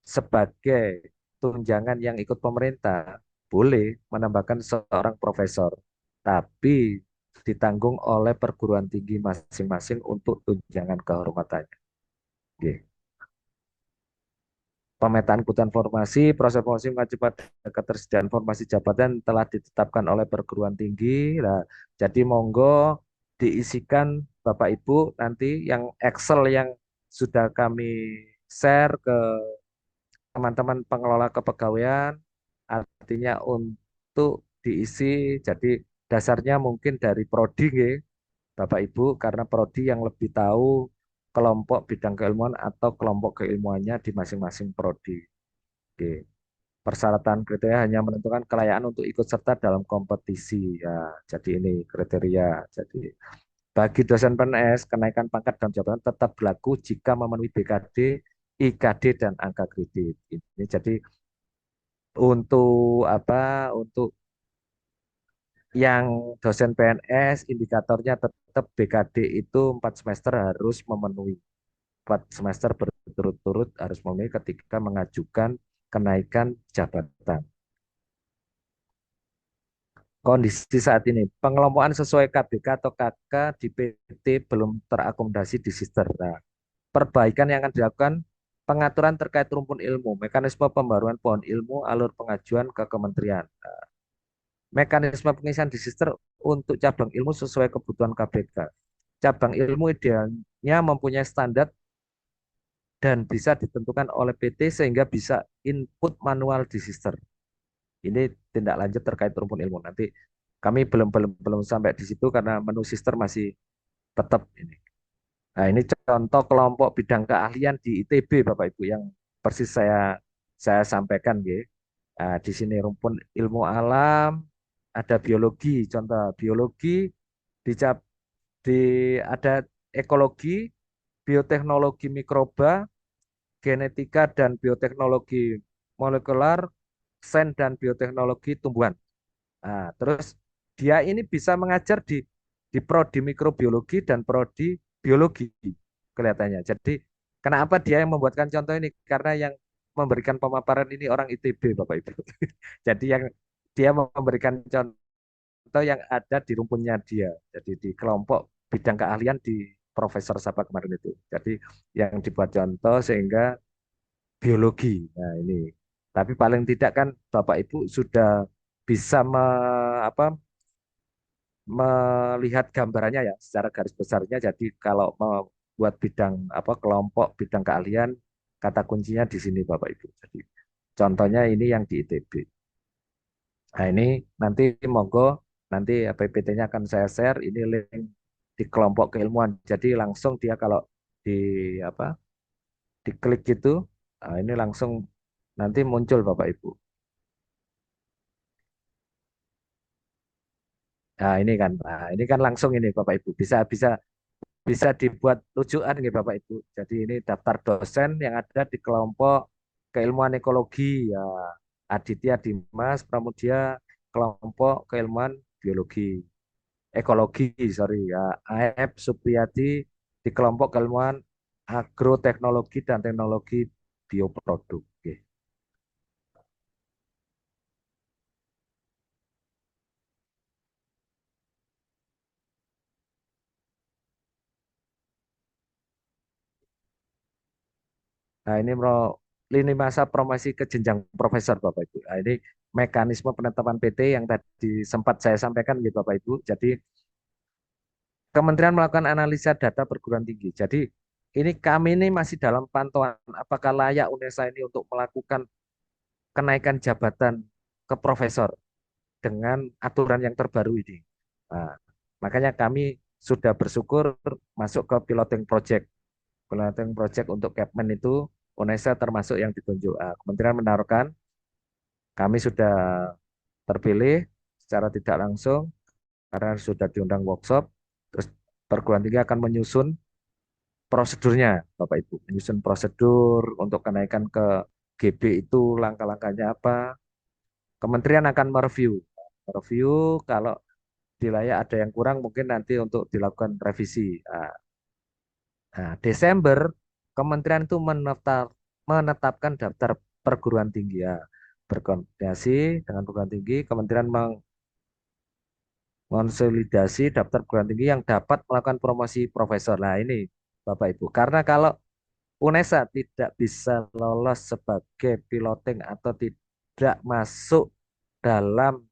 sebagai tunjangan yang ikut pemerintah, boleh menambahkan seorang profesor, tapi ditanggung oleh perguruan tinggi masing-masing untuk tunjangan kehormatannya. Oke. Pemetaan kebutuhan formasi, proses formasi mengacu pada ketersediaan formasi jabatan telah ditetapkan oleh perguruan tinggi. Nah, jadi monggo diisikan Bapak Ibu nanti yang Excel yang sudah kami share ke teman-teman pengelola kepegawaian, artinya untuk diisi. Jadi dasarnya mungkin dari prodi, nggih, Bapak Ibu, karena prodi yang lebih tahu kelompok bidang keilmuan atau kelompok keilmuannya di masing-masing prodi. Oke. Persyaratan kriteria hanya menentukan kelayaan untuk ikut serta dalam kompetisi. Ya, jadi ini kriteria. Jadi bagi dosen PNS, kenaikan pangkat dan jabatan tetap berlaku jika memenuhi BKD, IKD, dan angka kredit. Ini jadi untuk apa? Untuk yang dosen PNS, indikatornya tetap BKD itu 4 semester harus memenuhi. 4 semester berturut-turut harus memenuhi ketika mengajukan kenaikan jabatan. kondisi saat ini. Pengelompokan sesuai KBK atau KK di PT belum terakomodasi di Sister. Nah, perbaikan yang akan dilakukan pengaturan terkait rumpun ilmu, mekanisme pembaruan pohon ilmu, alur pengajuan ke kementerian. Mekanisme pengisian di Sister untuk cabang ilmu sesuai kebutuhan KBK. Cabang ilmu idealnya mempunyai standar dan bisa ditentukan oleh PT sehingga bisa input manual di Sister. Ini tindak lanjut terkait rumpun ilmu. Nanti kami belum sampai di situ karena menu Sister masih tetap ini. Nah, ini contoh kelompok bidang keahlian di ITB Bapak Ibu yang persis saya sampaikan nggih. Nah, di sini rumpun ilmu alam, ada biologi, contoh biologi di di ada ekologi, bioteknologi mikroba, genetika dan bioteknologi molekular, sains dan bioteknologi tumbuhan. Nah, terus dia ini bisa mengajar di prodi mikrobiologi dan prodi biologi kelihatannya. Jadi kenapa dia yang membuatkan contoh ini? Karena yang memberikan pemaparan ini orang ITB Bapak Ibu. Jadi yang dia memberikan contoh yang ada di rumpunnya dia. Jadi di kelompok bidang keahlian di Profesor Sapa kemarin itu. Jadi yang dibuat contoh sehingga biologi. Nah, ini. Tapi paling tidak kan Bapak Ibu sudah bisa melihat gambarannya ya secara garis besarnya. Jadi kalau membuat bidang kelompok bidang keahlian kata kuncinya di sini Bapak Ibu. Jadi contohnya ini yang di ITB. Nah, ini nanti monggo nanti PPT-nya akan saya share ini link di kelompok keilmuan. Jadi langsung dia kalau di apa diklik gitu, nah ini langsung nanti muncul Bapak Ibu. Ini kan langsung ini Bapak Ibu bisa bisa bisa dibuat rujukan nih Bapak Ibu. Jadi ini daftar dosen yang ada di kelompok keilmuan ekologi ya Aditya Dimas Pramudia kelompok keilmuan biologi ekologi sorry ya AF Supriyadi di kelompok keilmuan agroteknologi dan teknologi bioproduk. Oke. Nah, ini lini masa promosi ke jenjang profesor Bapak Ibu. Nah, ini mekanisme penetapan PT yang tadi sempat saya sampaikan gitu Bapak Ibu. Jadi Kementerian melakukan analisa data perguruan tinggi. Jadi ini kami ini masih dalam pantauan apakah layak UNESA ini untuk melakukan kenaikan jabatan ke profesor dengan aturan yang terbaru ini. Nah, makanya kami sudah bersyukur masuk ke piloting project. Piloting project untuk Kepmen itu UNESA termasuk yang ditunjuk. Kementerian menaruhkan kami sudah terpilih secara tidak langsung karena sudah diundang workshop. Terus perguruan tinggi akan menyusun prosedurnya, Bapak Ibu. Menyusun prosedur untuk kenaikan ke GB itu langkah-langkahnya apa. Kementerian akan mereview. Mereview kalau wilayah ada yang kurang mungkin nanti untuk dilakukan revisi. Desember kementerian itu menetapkan daftar perguruan tinggi ya. Berkoordinasi dengan perguruan tinggi, kementerian mengonsolidasi daftar perguruan tinggi yang dapat melakukan promosi profesor. Nah, ini Bapak Ibu. Karena kalau UNESA tidak bisa lolos sebagai piloting atau tidak masuk dalam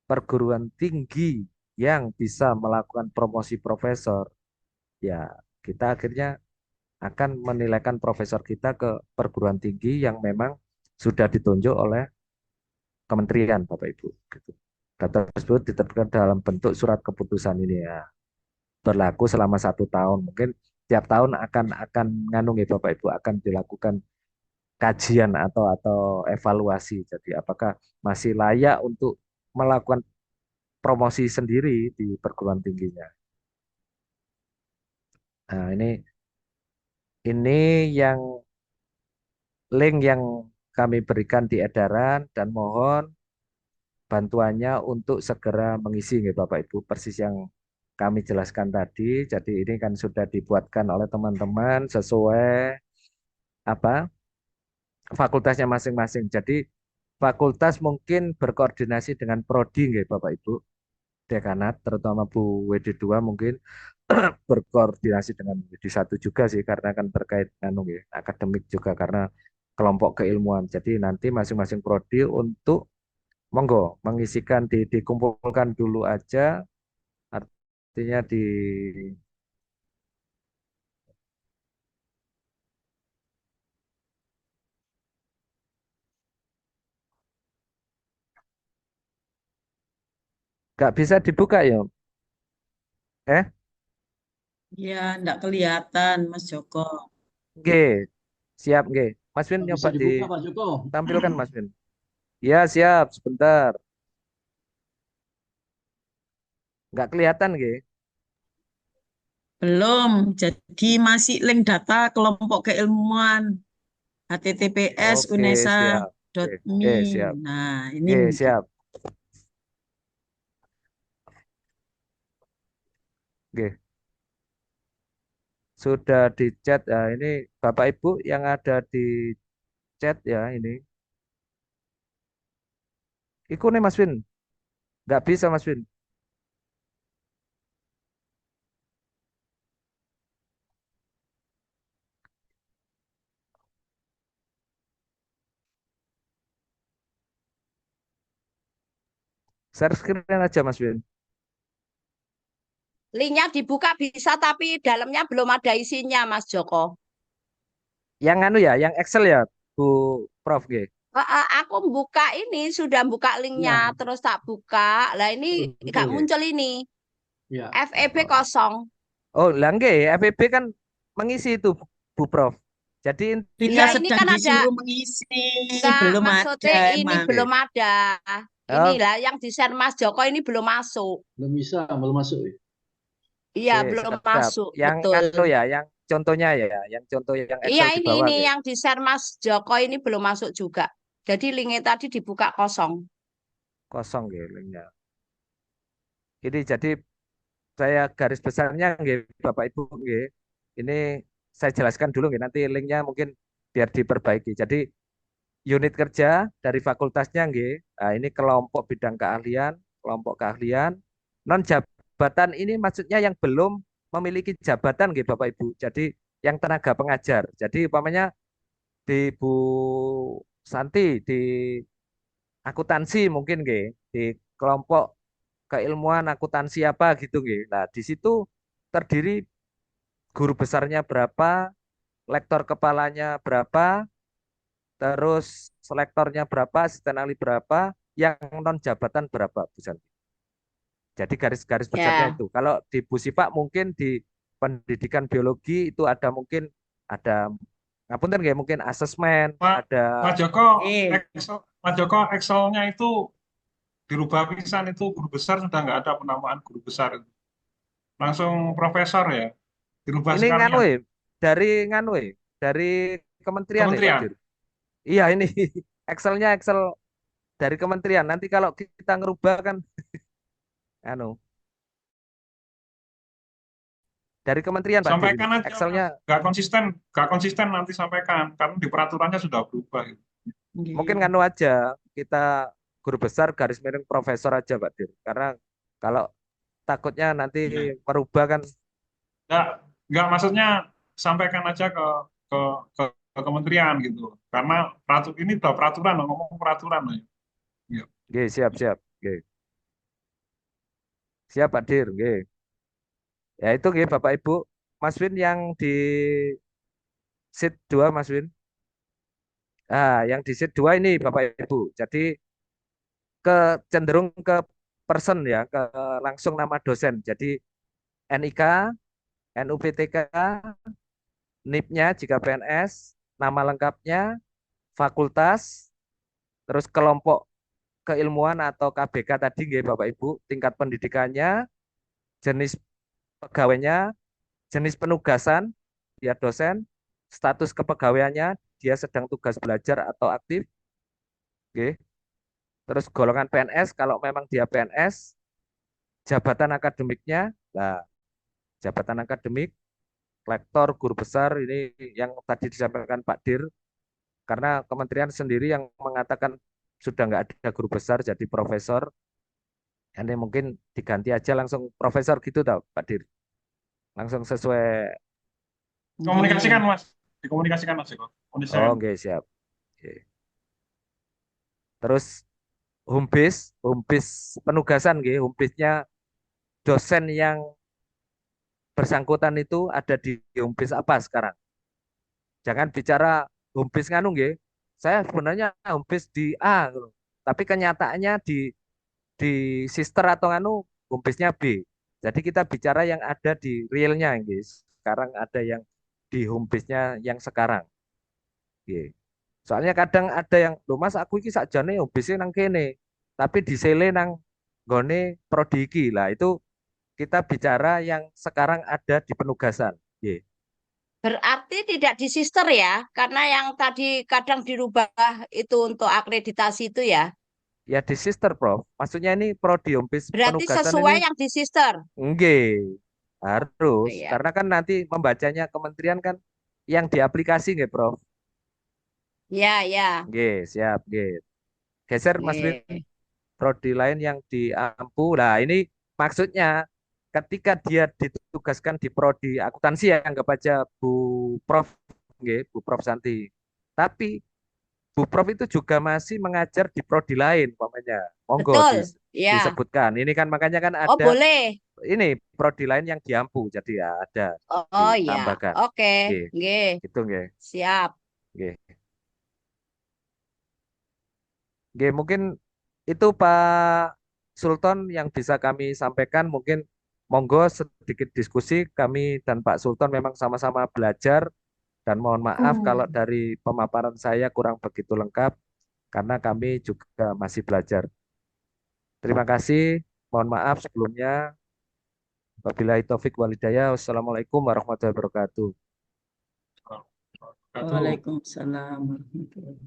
perguruan tinggi yang bisa melakukan promosi profesor, ya kita akhirnya akan menilaikan profesor kita ke perguruan tinggi yang memang sudah ditunjuk oleh kementerian, Bapak Ibu. Gitu. Data tersebut diterbitkan dalam bentuk surat keputusan ini ya, berlaku selama 1 tahun. Mungkin tiap tahun akan nganu nih Bapak Ibu akan dilakukan kajian atau evaluasi. Jadi apakah masih layak untuk melakukan promosi sendiri di perguruan tingginya. Nah, ini yang link yang kami berikan di edaran dan mohon bantuannya untuk segera mengisi nih Bapak Ibu persis yang kami jelaskan tadi. Jadi ini kan sudah dibuatkan oleh teman-teman sesuai apa fakultasnya masing-masing. Jadi fakultas mungkin berkoordinasi dengan prodi nggih Bapak Ibu dekanat terutama Bu WD2 mungkin berkoordinasi dengan WD1 juga sih karena kan terkait anu nggih, akademik juga karena kelompok keilmuan. Jadi nanti masing-masing prodi untuk monggo mengisikan dikumpulkan dulu aja artinya di nggak bisa dibuka ya. Eh, Ya, enggak kelihatan, Mas Joko. G, siap G. Mas Win Nggak bisa nyoba dibuka, Pak Joko. ditampilkan Mas Win. Ya siap, sebentar. Nggak kelihatan G. Belum. Jadi masih link data kelompok keilmuan https Oke, siap. Oke, unesa.me. oke, siap. Nah, ini Oke, mungkin. siap. Oke, sudah di chat. Nah, ini Bapak Ibu yang ada di chat ya ini. Ikut nih Mas Win. Nggak bisa Mas Win. Share screen aja Mas Win. Linknya dibuka bisa, tapi dalamnya belum ada isinya, Mas Joko. Yang anu ya, yang Excel ya, Bu Prof G. Aku buka ini, sudah buka linknya, Ya, terus tak buka. Lah ini betul, betul. gak Oke. muncul ini. Ya. FEB kosong. Oh, lah nggih, FEB kan mengisi itu Bu Prof. Jadi Kita Iya, intinya ini sedang kan ada, disuruh mengisi, enggak, belum ada maksudnya ini emang. belum ada. oh, Inilah yang di share Mas Joko ini belum masuk. Belum bisa, belum masuk ya. Iya, oke, belum siap, siap. masuk, Yang betul. anu ya, yang contohnya ya, yang contoh yang Iya, Excel di ini bawah ini nggih. yang di share Mas Joko ini belum masuk juga. Jadi linknya tadi dibuka kosong. Kosong nggih linknya. Ini jadi saya garis besarnya nggih Bapak Ibu nggih. Ini saya jelaskan dulu nggih nanti linknya mungkin biar diperbaiki. Jadi unit kerja dari fakultasnya nggih. Nah, ini kelompok keahlian non jabatan ini maksudnya yang belum memiliki jabatan nggih Bapak Ibu. Jadi yang tenaga pengajar. Jadi umpamanya di Bu Santi di akuntansi mungkin nggih, di kelompok keilmuan akuntansi apa gitu nggih. Nah, di situ terdiri guru besarnya berapa, lektor kepalanya berapa, terus selektornya berapa, asisten ahli berapa, yang non jabatan berapa, Bu Santi. Jadi garis-garis besarnya Ya. itu. Kalau di Bu Sipak mungkin di pendidikan biologi itu ada mungkin ada ngapunten nggih mungkin asesmen, Pak, ada Pak Joko, Eh, Pak Joko Excelnya itu dirubah pisan itu guru besar sudah nggak ada penamaan guru besar itu. Langsung profesor ya, dirubah ini nganu sekalian. dari nganu dari kementerian Pak Kementerian. Dir. Iya ini Excelnya Excel dari kementerian. Nanti kalau kita ngerubah kan anu dari kementerian Pak Dir ini. Sampaikan aja, Excelnya nggak konsisten nanti sampaikan karena di peraturannya sudah berubah. mungkin nggih. nganu aja kita guru besar garis miring profesor aja Pak Dir. Karena kalau takutnya nanti Ya. merubah kan Nggak, nggak maksudnya sampaikan aja ke, ke, ke kementerian gitu. Karena ini udah peraturan, ngomong peraturan. Ya. Oke, siap siap. Oke. Siap Pak Dir, oke. Ya itu nggih Bapak Ibu. Mas Win yang di sheet 2 Mas Win. Ah, yang di sheet 2 ini Bapak Ibu. Jadi ke cenderung ke person ya, ke langsung nama dosen. Jadi NIK, NUPTK, NIP-nya jika PNS, nama lengkapnya, fakultas, terus kelompok keilmuan atau KBK tadi nggih Bapak Ibu, tingkat pendidikannya, jenis pegawainya, jenis penugasan, dia dosen, status kepegawaiannya, dia sedang tugas belajar atau aktif, oke. Terus golongan PNS, kalau memang dia PNS, jabatan akademiknya, nah jabatan akademik, lektor, guru besar, ini yang tadi disampaikan Pak Dir, karena kementerian sendiri yang mengatakan sudah nggak ada guru besar jadi profesor. Ini mungkin diganti aja langsung profesor gitu tau Pak Dir. Langsung sesuai. Komunikasikan, Nggih. Mas. Dikomunikasikan, Mas Joko. Oh, Komunikasikan. nggih siap. Oke. Terus home base penugasan nggih, home base-nya dosen yang bersangkutan itu ada di home base apa sekarang? Jangan bicara home base nganu nggih. Saya sebenarnya home base di A, gitu. Tapi kenyataannya di sister atau nganu home base-nya B. Jadi kita bicara yang ada di realnya nggih. Sekarang ada yang di home base-nya yang sekarang. Nggih. Soalnya kadang ada yang, loh Mas aku iki sakjane home base nang kene, tapi di sele nang gone prodi iki. Lah itu kita bicara yang sekarang ada di penugasan. Nggih. Berarti tidak di sister ya, karena yang tadi kadang dirubah itu untuk akreditasi itu ya. Ya di sister Prof. Maksudnya ini prodi home base Berarti penugasan ini sesuai yang di sister. nggih. Oh, Harus iya. karena kan nanti membacanya kementerian kan yang di aplikasi nggih Prof. Ya, ya. Nggih, siap nggih. Geser Mas Win. Nih. Prodi lain yang diampu. Nah, ini maksudnya ketika dia ditugaskan di prodi akuntansi ya anggap aja Bu Prof, nggih, Bu Prof Santi. Tapi Bu Prof itu juga masih mengajar di prodi lain, umpamanya. Monggo Betul. Ya. disebutkan. Ini kan makanya kan Oh, ada boleh. ini prodi lain yang diampu, jadi ya ada Oh, ya. ditambahkan. Oke. Nggih, Nggih. gitu nggih. Siap. Nggih. Nggih, mungkin itu Pak Sultan yang bisa kami sampaikan. Mungkin monggo sedikit diskusi kami dan Pak Sultan memang sama-sama belajar dan mohon maaf kalau dari pemaparan saya kurang begitu lengkap karena kami juga masih belajar. Terima kasih. Mohon maaf sebelumnya. Wabillahi taufik walhidayah. Wassalamualaikum warahmatullahi wabarakatuh. Waalaikumsalam warahmatullahi.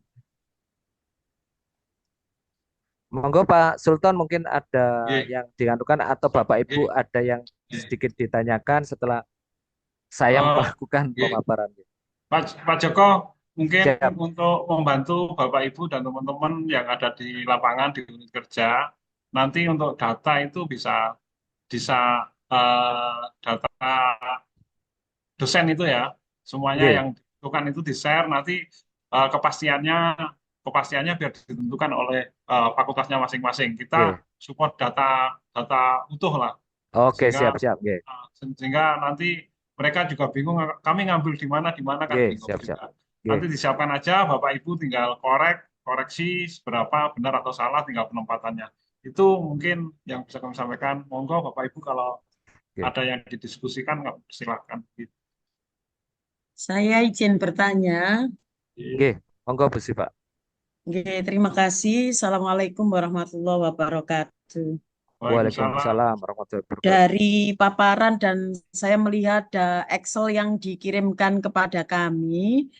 Monggo Pak Sultan mungkin ada Nggih. yang dianukan atau Bapak Ibu Nggih. ada yang Nggih. sedikit ditanyakan setelah saya Eh, melakukan nggih. pemaparan. Pak Joko, mungkin Siap. untuk membantu Bapak Ibu dan teman-teman yang ada di lapangan di unit kerja, nanti untuk data itu bisa bisa data dosen itu ya, semuanya Nggih, yang ditentukan itu di-share, nanti kepastiannya kepastiannya biar ditentukan oleh fakultasnya masing-masing. Kita nggih. support data data utuh lah, Oke, sehingga siap-siap, nggih. sehingga nanti mereka juga bingung kami ngambil di mana kan Nggih, bingung siap-siap. juga. Nggih. Nanti disiapkan aja, Bapak Ibu tinggal koreksi seberapa benar atau salah, tinggal penempatannya. Itu mungkin yang bisa kami sampaikan. Monggo Bapak Ibu kalau Nggih. ada yang didiskusikan silakan. Saya izin bertanya. Nggih, monggo Gusti Pak. Oke, terima kasih. Assalamualaikum warahmatullahi wabarakatuh. Waalaikumsalam. Waalaikumsalam warahmatullahi wabarakatuh. Dari paparan dan saya melihat Excel yang dikirimkan kepada kami,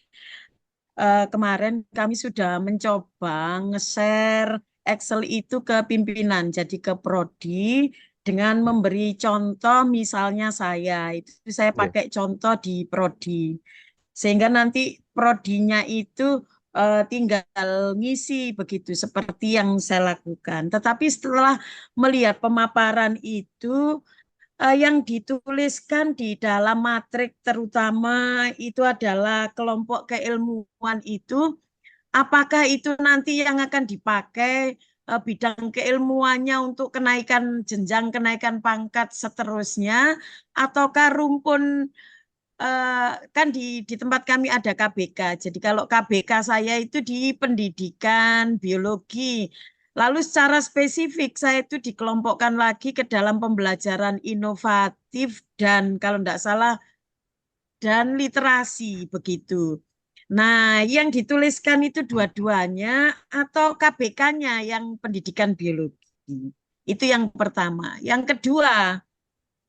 kemarin kami sudah mencoba nge-share Excel itu ke pimpinan, jadi ke prodi, dengan memberi contoh misalnya itu saya Nggih. pakai contoh di prodi. Sehingga nanti prodinya itu tinggal ngisi begitu seperti yang saya lakukan. Tetapi setelah melihat pemaparan itu yang dituliskan di dalam matrik terutama itu adalah kelompok keilmuan itu, apakah itu nanti yang akan dipakai bidang keilmuannya untuk kenaikan jenjang, kenaikan pangkat seterusnya, ataukah rumpun kan di tempat kami ada KBK. Jadi kalau KBK saya itu di pendidikan biologi. Lalu secara spesifik saya itu dikelompokkan lagi ke dalam pembelajaran inovatif dan kalau tidak salah dan literasi begitu. Nah, yang dituliskan itu dua-duanya atau KBK-nya yang pendidikan biologi. Itu yang pertama. Yang kedua,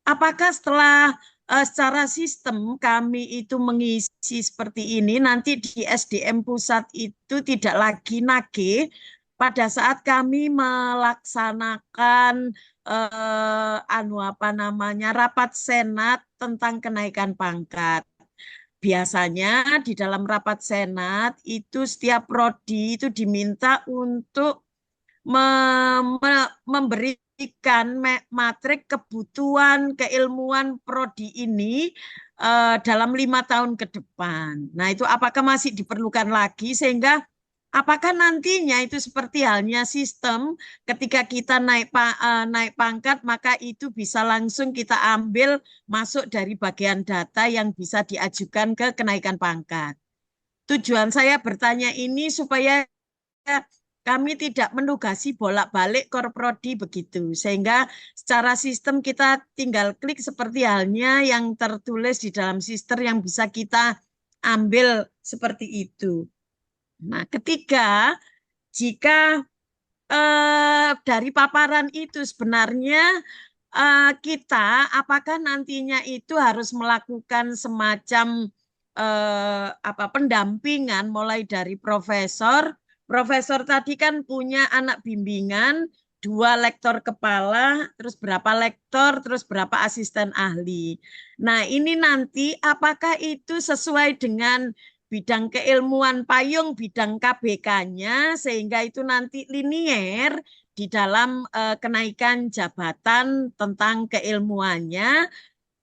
apakah setelah secara sistem kami itu mengisi seperti ini, nanti di SDM pusat itu tidak lagi nagih pada saat kami melaksanakan rapat senat tentang kenaikan pangkat. biasanya di dalam rapat Senat itu setiap prodi itu diminta untuk memberikan matrik kebutuhan keilmuan prodi ini dalam 5 tahun ke depan. Nah, itu apakah masih diperlukan lagi sehingga apakah nantinya itu seperti halnya sistem ketika kita naik pangkat maka itu bisa langsung kita ambil masuk dari bagian data yang bisa diajukan ke kenaikan pangkat. Tujuan saya bertanya ini supaya kami tidak menugasi bolak-balik korprodi begitu. Sehingga secara sistem kita tinggal klik seperti halnya yang tertulis di dalam sistem yang bisa kita ambil seperti itu. Nah, ketiga, jika dari paparan itu sebenarnya kita apakah nantinya itu harus melakukan semacam pendampingan mulai dari profesor. Profesor tadi kan punya anak bimbingan, 2 lektor kepala, terus berapa lektor, terus berapa asisten ahli. Nah, ini nanti apakah itu sesuai dengan bidang keilmuan payung, bidang KBK-nya, sehingga itu nanti linier di dalam kenaikan jabatan tentang keilmuannya.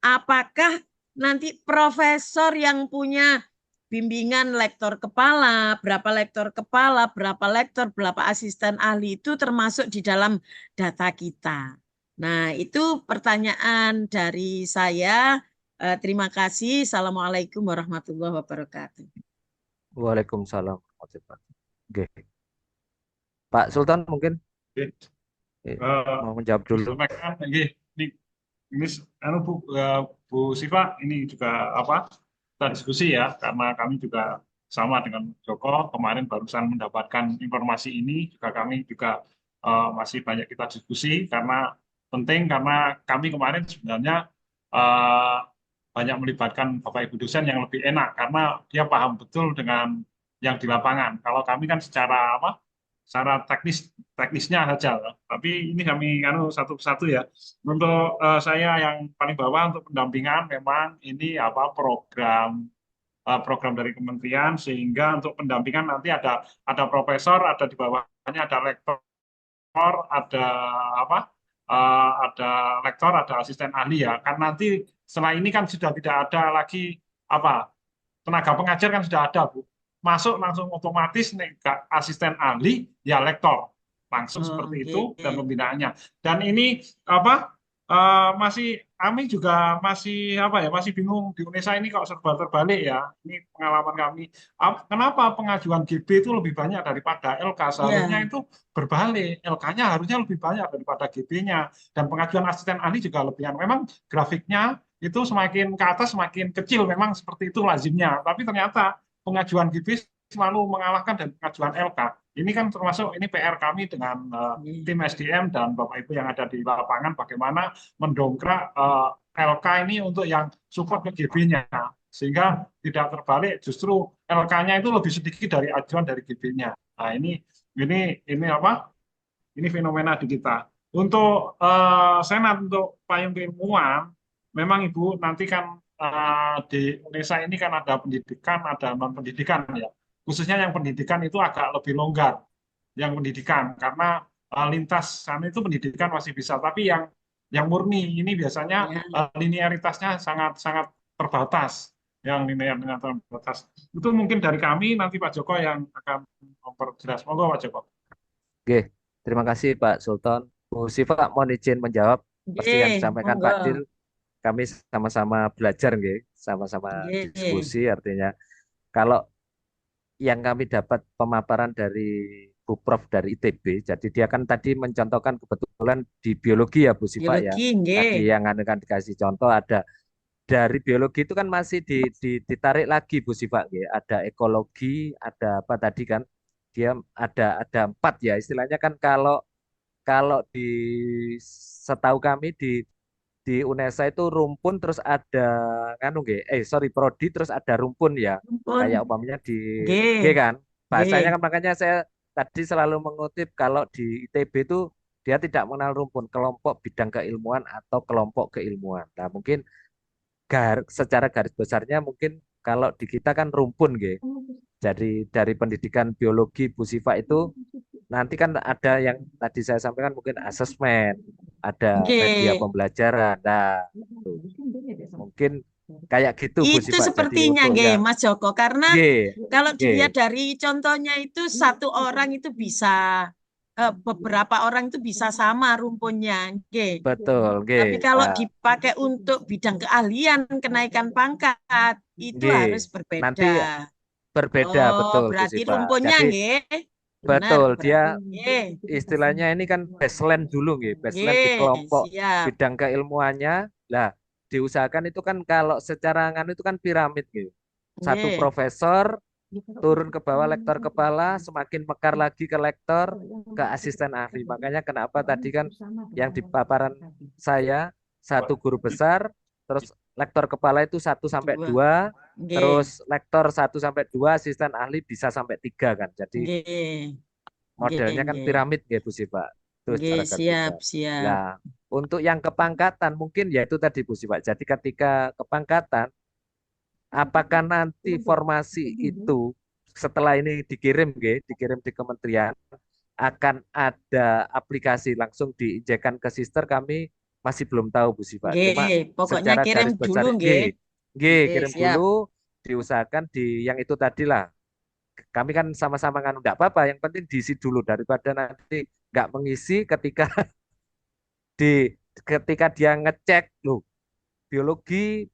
Apakah nanti profesor yang punya bimbingan lektor kepala, berapa lektor, berapa asisten ahli itu termasuk di dalam data kita. Nah, itu pertanyaan dari saya. Terima kasih. Assalamualaikum warahmatullahi wabarakatuh. Waalaikumsalam warahmatullahi wabarakatuh. Oke. Pak Sultan mungkin Oke. mau menjawab dulu. Disampaikan, ini Bu Siva ini juga kita diskusi ya, karena kami juga sama dengan Joko kemarin barusan mendapatkan informasi ini, juga kami juga masih banyak kita diskusi karena penting, karena kami kemarin sebenarnya eh, banyak melibatkan Bapak Ibu dosen yang lebih enak karena dia paham betul dengan yang di lapangan. Kalau kami kan secara teknisnya saja. Tapi ini kami satu-satu ya. Untuk saya yang paling bawah untuk pendampingan memang ini program dari kementerian, sehingga untuk pendampingan nanti ada profesor, ada di bawahnya ada lektor, ada ada lektor, ada asisten ahli ya. Kan nanti setelah ini kan sudah tidak ada lagi tenaga pengajar, kan sudah ada, Bu. Masuk langsung otomatis nih asisten ahli ya lektor langsung seperti itu, dan pembinaannya. Dan ini masih kami juga masih bingung di Unesa ini kok serba terbalik ya. Ini pengalaman kami. Kenapa pengajuan GB itu lebih banyak daripada LK? Seharusnya itu berbalik. LK-nya harusnya lebih banyak daripada GB-nya. Dan pengajuan asisten ahli juga lebihan. Memang grafiknya itu semakin ke atas semakin kecil, memang seperti itu lazimnya. Tapi ternyata pengajuan GB selalu mengalahkan dan pengajuan LK. Ini kan termasuk ini PR kami dengan tim SDM dan Bapak Ibu yang ada di lapangan, bagaimana mendongkrak LK ini untuk yang support ke GB-nya, sehingga tidak terbalik, justru LK-nya itu lebih sedikit dari ajuan dari GB-nya. Nah, ini fenomena di kita. Untuk Senat, untuk payung keilmuan, memang Ibu nanti kan di Indonesia ini kan ada pendidikan, ada non pendidikan ya. Khususnya yang pendidikan itu agak lebih longgar, yang pendidikan, karena lintas sana itu pendidikan masih bisa, tapi yang murni ini biasanya linearitasnya sangat sangat terbatas, yang linear terbatas. Itu mungkin dari kami, nanti Pak Joko yang akan memperjelas. Monggo Pak Joko. Oke, terima kasih Pak Sultan. Bu Siva mohon izin menjawab seperti yang disampaikan Pak Dil. Kami sama-sama belajar, sama-sama diskusi. Artinya kalau yang kami dapat pemaparan dari Bu Prof dari ITB, jadi dia kan tadi mencontohkan kebetulan di biologi ya Bu Siva ya. Tadi yang akan dikasih contoh ada dari biologi itu kan masih ditarik lagi Bu Siva, ada ekologi, ada apa tadi kan? Dia ada 4 ya istilahnya kan. Kalau kalau setahu kami di UNESA itu rumpun terus ada prodi terus ada rumpun ya. Kayak umpamanya di G kan. Bahasanya kan, makanya saya tadi selalu mengutip kalau di ITB itu dia tidak mengenal rumpun, kelompok bidang keilmuan atau kelompok keilmuan. Nah, mungkin secara garis besarnya mungkin kalau di kita kan rumpun nggih. Jadi dari pendidikan biologi Bu Siva itu nanti kan ada yang tadi saya sampaikan mungkin asesmen, ada media Nggih. pembelajaran. Nah, tuh. Mungkin kayak gitu Bu Itu Siva. Jadi sepertinya untuk nggih yang Mas Joko, karena G, kalau G, dilihat dari contohnya itu satu orang itu bisa beberapa orang itu bisa sama rumpunnya, nggih. betul, G. Tapi kalau Nah, dipakai untuk bidang keahlian kenaikan pangkat itu G. harus Nanti berbeda. berbeda, Oh, betul Bu berarti Siva. rumpunnya Jadi nggih. Benar betul dia berarti nggih. istilahnya ini kan baseline dulu nggih, baseline di Nggih, kelompok siap. bidang keilmuannya. Lah, diusahakan itu kan kalau secara nganu itu kan piramid gitu. Satu Nggih. profesor turun ke bawah lektor kepala, semakin mekar lagi ke lektor, ke asisten ahli. Makanya kenapa tadi kan yang di paparan saya satu guru besar, terus lektor kepala itu 1 sampai 2, Dua. terus Nggih. lektor 1 sampai 2, asisten ahli bisa sampai 3 kan. Jadi Nggih. Nggih, modelnya kan nggih. piramid ya Bu Siva. Itu Nggih, cara siap, kerja. siap. Nah, untuk yang kepangkatan mungkin ya itu tadi Bu Siva. Jadi ketika kepangkatan, apakah nanti formasi itu setelah ini dikirim, dikirim di kementerian, akan ada aplikasi langsung diinjekkan ke sister, kami masih belum tahu Bu Siva. Cuma Nggih, pokoknya secara kirim garis dulu besar, nggih. Nggih, kirim siap. dulu, diusahakan di yang itu tadilah. Kami kan sama-sama kan nggak apa-apa, yang penting diisi dulu daripada nanti nggak mengisi ketika di ketika dia ngecek loh biologi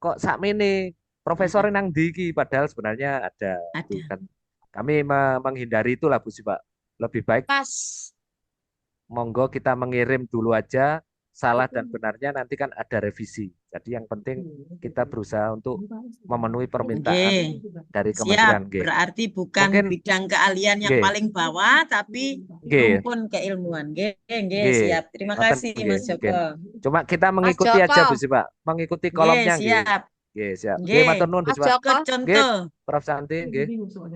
kok sakmene profesor Heeh, nang ndi iki padahal sebenarnya ada itu ada. kan kami menghindari itulah Bu Siva. Lebih baik Pas. monggo kita mengirim dulu aja salah dan benarnya nanti kan ada revisi. Jadi yang penting kita berusaha untuk memenuhi permintaan Nggih, dari siap. Kementerian G. Berarti bukan Mungkin bidang keahlian yang G, paling bawah, tapi G, rumpun keilmuan. Nggih, nggih, G, siap. Terima ngoten kasih, G, Mas Joko. mungkin. Cuma kita Mas mengikuti aja Bu Joko, Siva, mengikuti Nggih, kolomnya G. siap. G, siap. G, Nggih, matur nuwun Bu Mas Siva. ikut Joko, G, contoh. Prof Santi, G.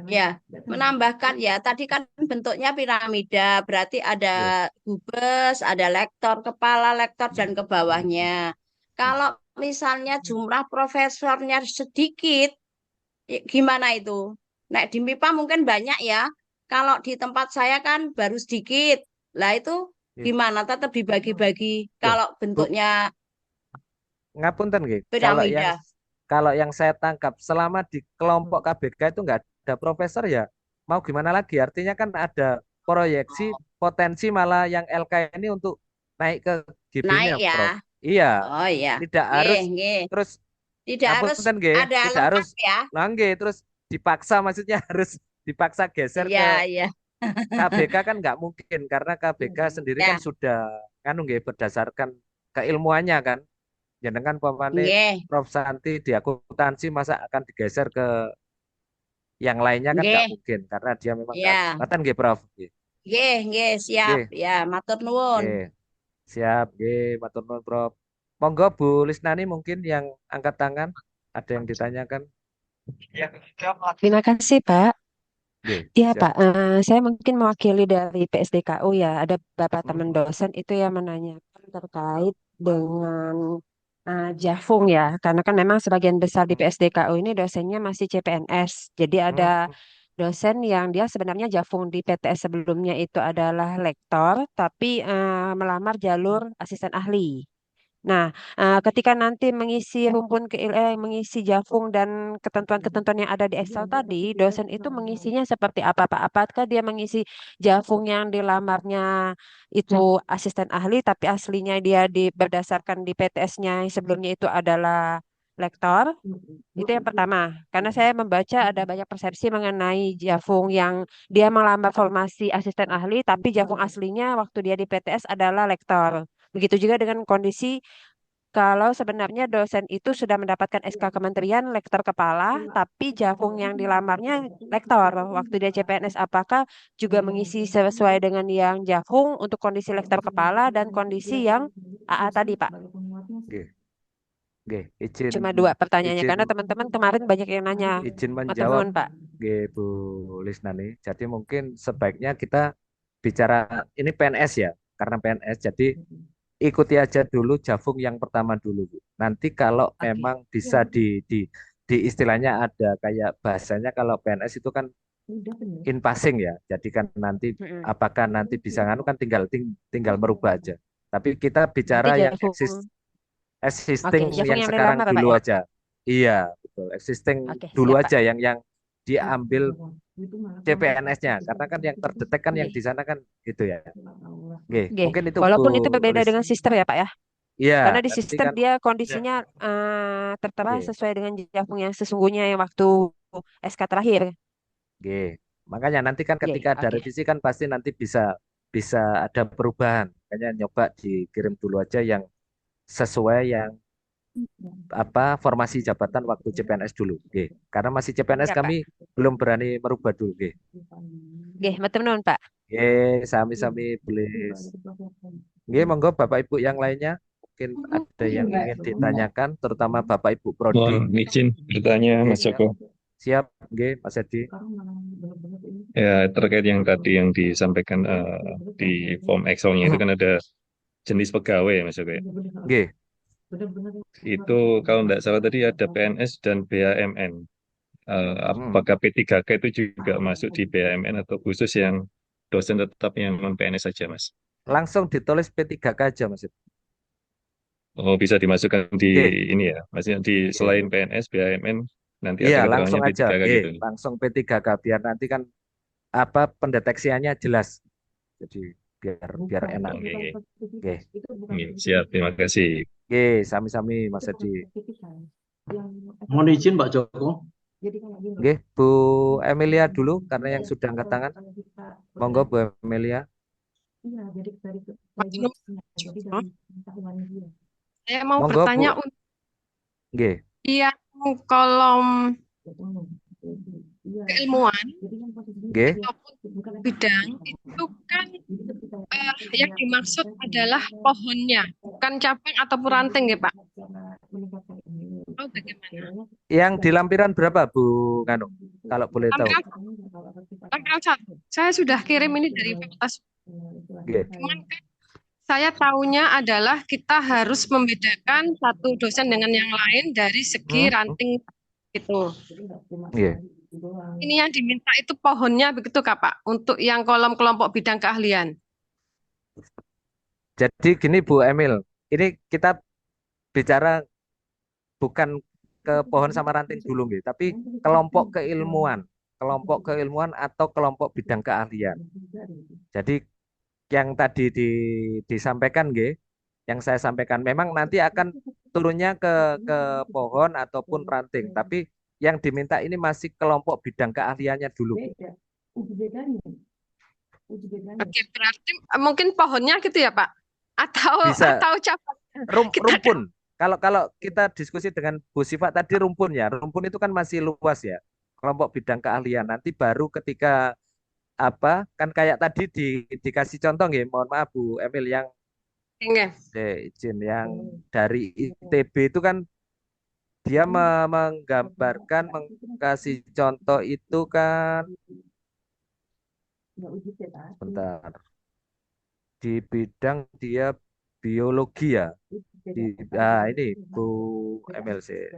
ya, menambahkan ya, tadi kan bentuknya piramida, berarti ada G. dubes, ada lektor, kepala lektor, dan ke bawahnya. Hmm. Kalau misalnya jumlah profesornya sedikit, gimana itu? Nek di MIPA mungkin banyak ya. Kalau di tempat saya kan baru sedikit. Lah itu G. gimana? Tetap dibagi-bagi. Loh, Kalau Bu, bentuknya ngapunten G. piramida. Kalau yang saya tangkap selama di kelompok KBK itu nggak ada profesor ya mau gimana lagi? Artinya kan ada proyeksi potensi malah yang LK ini untuk naik ke GB-nya, Naik ya. Prof. Iya, Oh iya. tidak Nggih, harus nggih. terus Tidak harus ngapunten G, ada tidak harus lengkap ya. nangge terus dipaksa maksudnya harus dipaksa geser Iya, ke iya. KBK kan nggak mungkin karena KBK sendiri kan Ya, sudah kan nggih berdasarkan keilmuannya kan. Jenengan pamane nggih, Prof Santi di akuntansi masa akan digeser ke yang lainnya kan nggak nggih. mungkin karena dia memang kan. Ya, Ngaten nggih Prof. Nggih. nggih, siap. Nggih, Ya, matur nuwun. nggih. Siap, nggih, matur nuwun Prof. Monggo Bu Lisnani mungkin yang angkat tangan ada yang ditanyakan. Terima kasih, Pak. Nggih, Iya, siap. Pak. Saya mungkin mewakili dari PSDKU ya. Ada beberapa teman Hmm. dosen itu yang menanyakan terkait dengan Jafung ya. Karena kan memang sebagian besar di Hmm. PSDKU ini dosennya masih CPNS. Jadi ada Hmm. dosen yang dia sebenarnya Jafung di PTS sebelumnya itu adalah lektor, tapi melamar jalur asisten ahli. Nah, ketika nanti mengisi Jafung dan ketentuan-ketentuan yang ada di Excel tadi, dosen itu mengisinya seperti apa, Pak? Apakah dia mengisi Jafung yang dilamarnya itu asisten ahli, tapi aslinya dia berdasarkan di PTS-nya yang sebelumnya itu adalah lektor? Itu yang pertama. Karena saya membaca ada banyak persepsi mengenai Jafung yang dia melamar formasi asisten ahli, tapi Jafung aslinya waktu dia di PTS adalah lektor. Begitu juga dengan kondisi kalau sebenarnya dosen itu sudah mendapatkan SK Kementerian lektor kepala, tapi Jafung yang dilamarnya lektor. Waktu dia CPNS, apakah juga mengisi sesuai dengan yang Jafung untuk kondisi lektor kepala dan kondisi yang AA tadi, Pak? Nggih, nggih. Izin Cuma dua pertanyaannya, izin karena teman-teman kemarin banyak yang nanya. izin Matur menjawab nuwun, Pak. nggih Bu Lisnani. Jadi mungkin sebaiknya kita bicara ini PNS ya, karena PNS jadi ikuti aja dulu Jafung yang pertama dulu Bu. Nanti kalau Oke. memang bisa di istilahnya ada kayak bahasanya kalau PNS itu kan in passing ya. Jadi kan nanti Mm-mm. apakah nanti bisa nganu kan tinggal merubah aja. Tapi kita Berarti bicara yang Jafung. Oke, existing Jafung yang yang boleh sekarang lamar ya, Pak dulu ya? aja. Iya, betul. Existing Oke, dulu siap, Pak. aja yang diambil CPNS-nya karena kan yang terdetek kan yang Oke. di sana kan gitu ya. Oke, Oke, mungkin itu Bu walaupun itu berbeda Lis. dengan sister ya, Pak ya. Iya, Karena di nanti sister kan dia Ya. kondisinya tertera oke, sesuai dengan Jafung yang sesungguhnya yang waktu SK terakhir. oke. Makanya nanti kan Oke, ketika ada oke. revisi kan pasti nanti bisa bisa ada perubahan. Makanya nyoba dikirim dulu aja yang sesuai yang apa formasi jabatan waktu CPNS dulu. Oke. Karena masih CPNS Siap, Pak. kami belum berani merubah dulu. Oke. Oke, matur nuwun, Pak. Oke, sami-sami Belis. Oke, monggo Bapak Ibu yang lainnya mungkin ada yang ingin ditanyakan terutama Bapak Ibu Prodi. Mohon izin bertanya, Oke, Mas siap. Joko. Siap, oke, Mas Edi. Ya, terkait yang tadi yang disampaikan di form Excel-nya itu kan ada jenis pegawai ya, Mas Joko. Ya. Oke, Itu kalau tidak salah tadi ada PNS dan BAMN. Apakah P3K itu juga masuk di BAMN atau khusus yang dosen tetap yang non PNS saja, Mas? langsung ditulis P3K aja, Mas Edi. Oh, bisa dimasukkan di Oke, ini ya, maksudnya di oke. selain PNS, BAMN nanti Iya, ada langsung keterangannya aja. P3K Oke, gitu. langsung P3K biar nanti kan apa pendeteksiannya jelas. Jadi biar biar enak. Oke, oke. Oke, Siap, terima kasih. oke, sami-sami Mas Edi. Mohon izin Pak Joko. Oke, Bu Emilia dulu karena yang sudah angkat tangan. Monggo Bu Emilia. Saya mau Monggo Bu. bertanya untuk Oke, yang kolom keilmuan oke. ataupun bidang itu kan yang dimaksud adalah pohonnya, bukan cabang ataupun ranting ya Pak. Oh, bagaimana? Yang di lampiran berapa Bu Nganu? Kalau boleh tahu. Lampiran satu. Saya sudah kirim ini dari Fakultas. Oke. Cuman kan saya taunya adalah kita harus membedakan satu dosen dengan yang lain dari segi ranting itu. Oke. Ini yang diminta itu pohonnya begitu Kak Pak, untuk yang kolom kelompok bidang keahlian. Jadi gini Bu Emil, ini kita bicara bukan ke pohon sama ranting dulu nggih, tapi kelompok keilmuan atau kelompok bidang keahlian. Jadi yang tadi disampaikan nggih, yang saya sampaikan memang nanti akan turunnya ke pohon ataupun ranting, tapi yang diminta ini masih kelompok bidang keahliannya dulu. Oke, berarti mungkin pohonnya gitu ya Pak? Bisa. Atau cabang? Rumpun. Kalau kita diskusi dengan Bu Siva tadi rumpun ya, rumpun itu kan masih luas ya. Kelompok bidang keahlian. Nanti baru ketika apa kan kayak tadi dikasih contoh nggih, mohon maaf Bu Emil yang izin yang dari ITB itu kan dia menggambarkan mengkasih contoh itu kan bentar di bidang dia biologi ya ini Bu MLC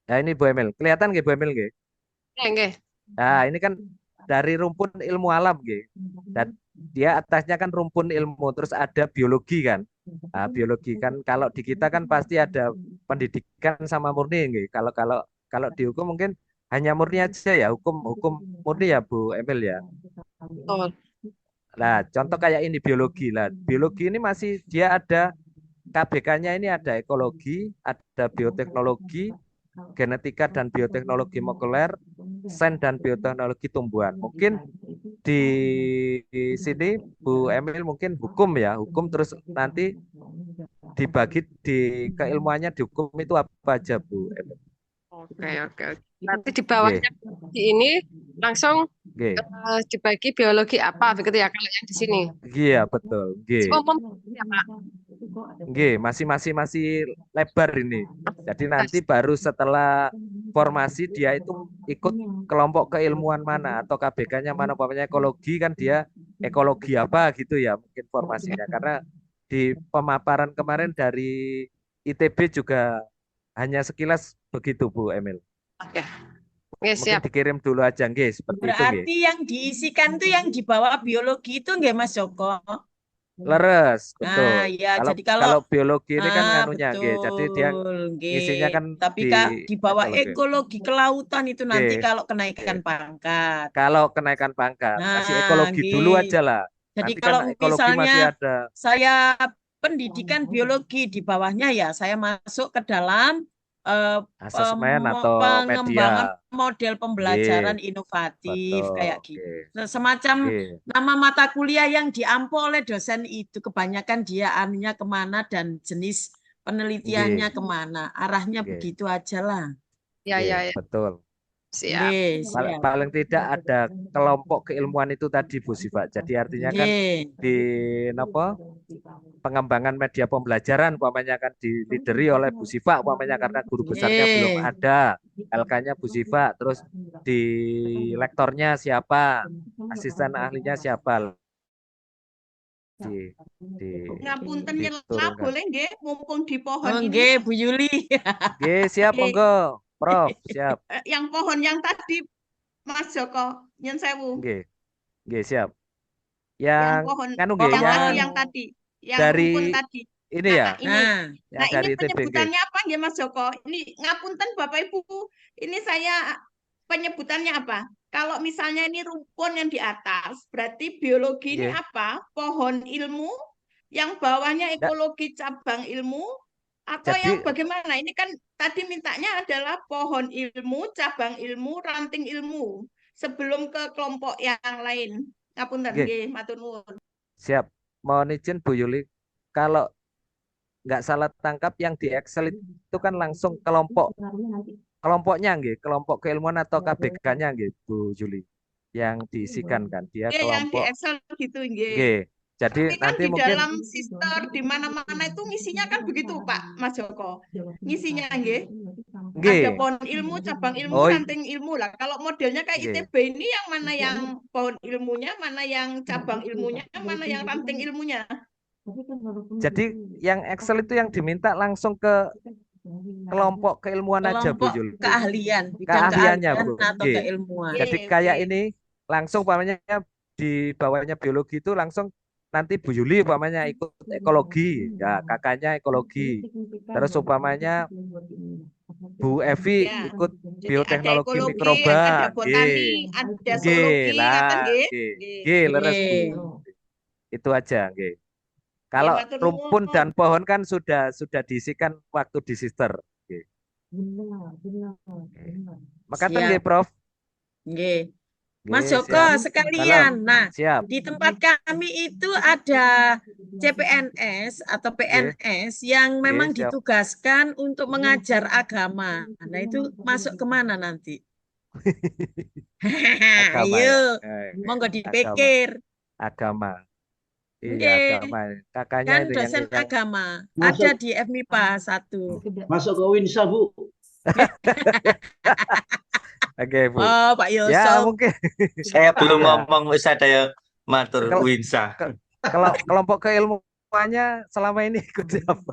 nah ini Bu Emil kelihatan nggih Bu Emil nggih? Nah ini kan dari rumpun ilmu alam nggih. Dan dia atasnya kan rumpun ilmu terus ada biologi kan. Nah, biologi kan kalau di kita kan pasti ada pendidikan sama murni nggih. Kalau di hukum mungkin hanya murni aja ya, hukum murni ya Bu Emil ya. Nah, contoh kayak ini biologi lah. Biologi ini masih dia ada KBK-nya ini ada ekologi, ada bioteknologi, genetika dan bioteknologi molekuler, sains dan bioteknologi tumbuhan. Mungkin di sini Bu Emil mungkin hukum ya, hukum terus nanti dibagi di keilmuannya di hukum itu apa aja Bu Emil. Oke. Nanti di bawahnya di ini langsung dibagi biologi apa begitu ya kalau yang di sini. Iya betul. Umum ya Pak. Nggih, masih lebar ini. Jadi nanti baru setelah formasi dia itu ikut kelompok keilmuan mana atau KBK-nya mana, umpamanya ekologi kan dia ekologi apa gitu ya mungkin formasinya. Karena di pemaparan kemarin dari ITB juga hanya sekilas begitu Bu Emil. Oke. Oke, Mungkin siap. dikirim dulu aja nggih, seperti itu nggih. Berarti yang diisikan tuh yang di bawah biologi itu nggak Mas Joko? Leres, Nah, betul. ya Kalau jadi kalau kalau biologi ini kan nganunya nggih. Jadi dia betul, ngisinya nggih. kan Tapi di di bawah ekologi. ekologi kelautan itu nanti Nggih, kalau nggih. kenaikan pangkat. Kalau kenaikan pangkat, kasih Nah, ekologi dulu nggih. aja lah. Jadi Nanti kan kalau ekologi masih misalnya ada saya pendidikan biologi di bawahnya ya saya masuk ke dalam asesmen atau pengembangan media. model Nggih, pembelajaran inovatif kayak betul. gitu. Nggih, Semacam nggih, nama mata kuliah yang diampu oleh dosen itu kebanyakan dia anunya kemana dan jenis penelitiannya nggih, kemana. Arahnya nggih, begitu aja lah. Ya, nggih, ya, ya. betul. Siap. Nggih, Paling, siap. paling tidak ada kelompok keilmuan itu tadi Bu Siva. Jadi artinya kan Nggih. di apa pengembangan media pembelajaran umpamanya kan dilideri oleh Bu Siva umpamanya karena guru besarnya belum Nggih. ada, LK-nya Bu Siva, terus di lektornya siapa, asisten ahlinya siapa di Ngapunten nyela diturunkan. boleh nggih mumpung di pohon Oh, ini. nggih, Bu Yuli. Oke, siap Nggih. monggo, Prof, siap. Yang pohon yang tadi Mas Joko, nyun sewu. Oke, oke, siap. Yang Yang pohon nganu nggih, yang tadi yang yang tadi, yang dari rumpun tadi. ini ya, Ini. Nah, yang Nah, ini dari ITB nggih. penyebutannya apa nggih Mas Joko? Ini ngapunten Bapak Ibu, ini saya penyebutannya apa? Kalau misalnya ini rumpun yang di atas, berarti biologi ini Nggih. apa? Pohon ilmu, yang bawahnya Nggak, ekologi cabang ilmu, atau jadi yang bagaimana? Ini kan tadi mintanya adalah pohon ilmu, cabang ilmu, ranting ilmu, sebelum ke kelompok yang lain. Ngapunten nggih, nggih, matur nuwun. siap. Mohon izin Bu Yuli, kalau nggak salah tangkap yang di Excel itu kan langsung kelompoknya nggih, kelompok keilmuan atau KBK-nya nggih Bu Yuli yang diisikan kan dia Nggih, yang di kelompok Excel gitu nggih. nggih. Jadi Tapi kan nanti di mungkin dalam sister di mana-mana itu ngisinya kan begitu Pak Mas Joko. Ngisinya nggih. Ada nggih. pohon ilmu, cabang ilmu, Oh, ranting ilmu lah. Kalau modelnya kayak nggih. ITB ini yang mana yang pohon ilmunya, mana yang cabang ilmunya, mana yang ranting ilmunya. Jadi yang Excel itu yang diminta langsung ke kelompok keilmuan aja Bu kelompok Yuli. keahlian, bidang Keahliannya keahlian Bu. atau Nggih. keilmuan. Jadi Nggih, kayak nggih. ini langsung umpamanya di bawahnya biologi itu langsung nanti Bu Yuli umpamanya ikut ekologi, ya kakaknya ekologi. Terus umpamanya Bu Evi Ya. ikut Jadi ada bioteknologi ekologi, mikroba, ada botani, nggih. ada Nggih zoologi, lah, ngaten nggih. nggih. Nggih. Nggih, leres Bu. Nggih. Itu aja, nggih. Nggih, Kalau matur rumpun nuwun. dan pohon kan sudah diisikan waktu di sister. Nggih. Makaten nggih, Siap. Prof. Nggih. Mas Nggih, Joko siap. Halo, sekalian. Nah, siap. di tempat kami itu ada CPNS atau Nggih, PNS yang nggih, memang siap. ditugaskan untuk mengajar agama. Nah, itu masuk kemana nanti? Agama ya. Ayo, Agama. monggo dipikir. Agama. Iya, Nggih, agama. Kakaknya kan itu yang dosen agama. Masuk Ada di FMIPA 1. masuk ke Winsa, Bu. Oke, Bu. Oh, Pak Ya, Yusuf. mungkin Saya belum ya. ngomong wis ada ya matur Kalau Winsa. kalau kelompok keilmuannya selama ini ikut siapa?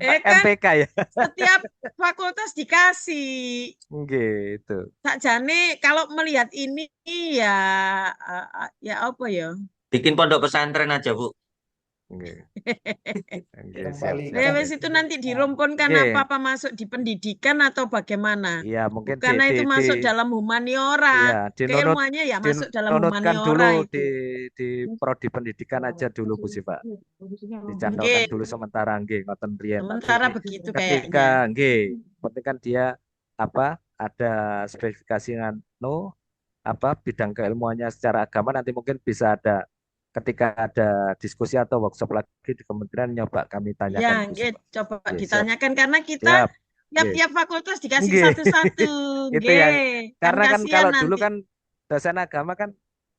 Kan MPK ya. setiap fakultas dikasih. Gitu. Sakjane kalau melihat ini ya ya apa ya? Bikin pondok pesantren aja, Bu. Nggih. Nggih, Yang siap, paling siap, Ya siap. wes itu nanti dirumpunkan Nggih. apa masuk di pendidikan atau bagaimana? Iya, mungkin Karena itu masuk dalam humaniora. iya, Keilmuannya ya masuk dalam dinunutkan humaniora dulu itu. di prodi pendidikan aja dulu Bu Siva. Dicantolkan Nggih, dulu sementara nggih ngoten riyen. sementara Nanti begitu ketika kayaknya. nggih, penting kan dia apa ada spesifikasi bidang keilmuannya secara agama nanti mungkin bisa ada ketika ada diskusi atau workshop lagi di kementerian nyoba kami Ya, tanyakan Bu nggih, Siva. coba Nggih, siap. ditanyakan karena kita Siap. Nggih. tiap-tiap fakultas dikasih Nggih. satu-satu. Itu yang Nggih, kan karena kan kasihan kalau dulu nanti. kan dosen agama kan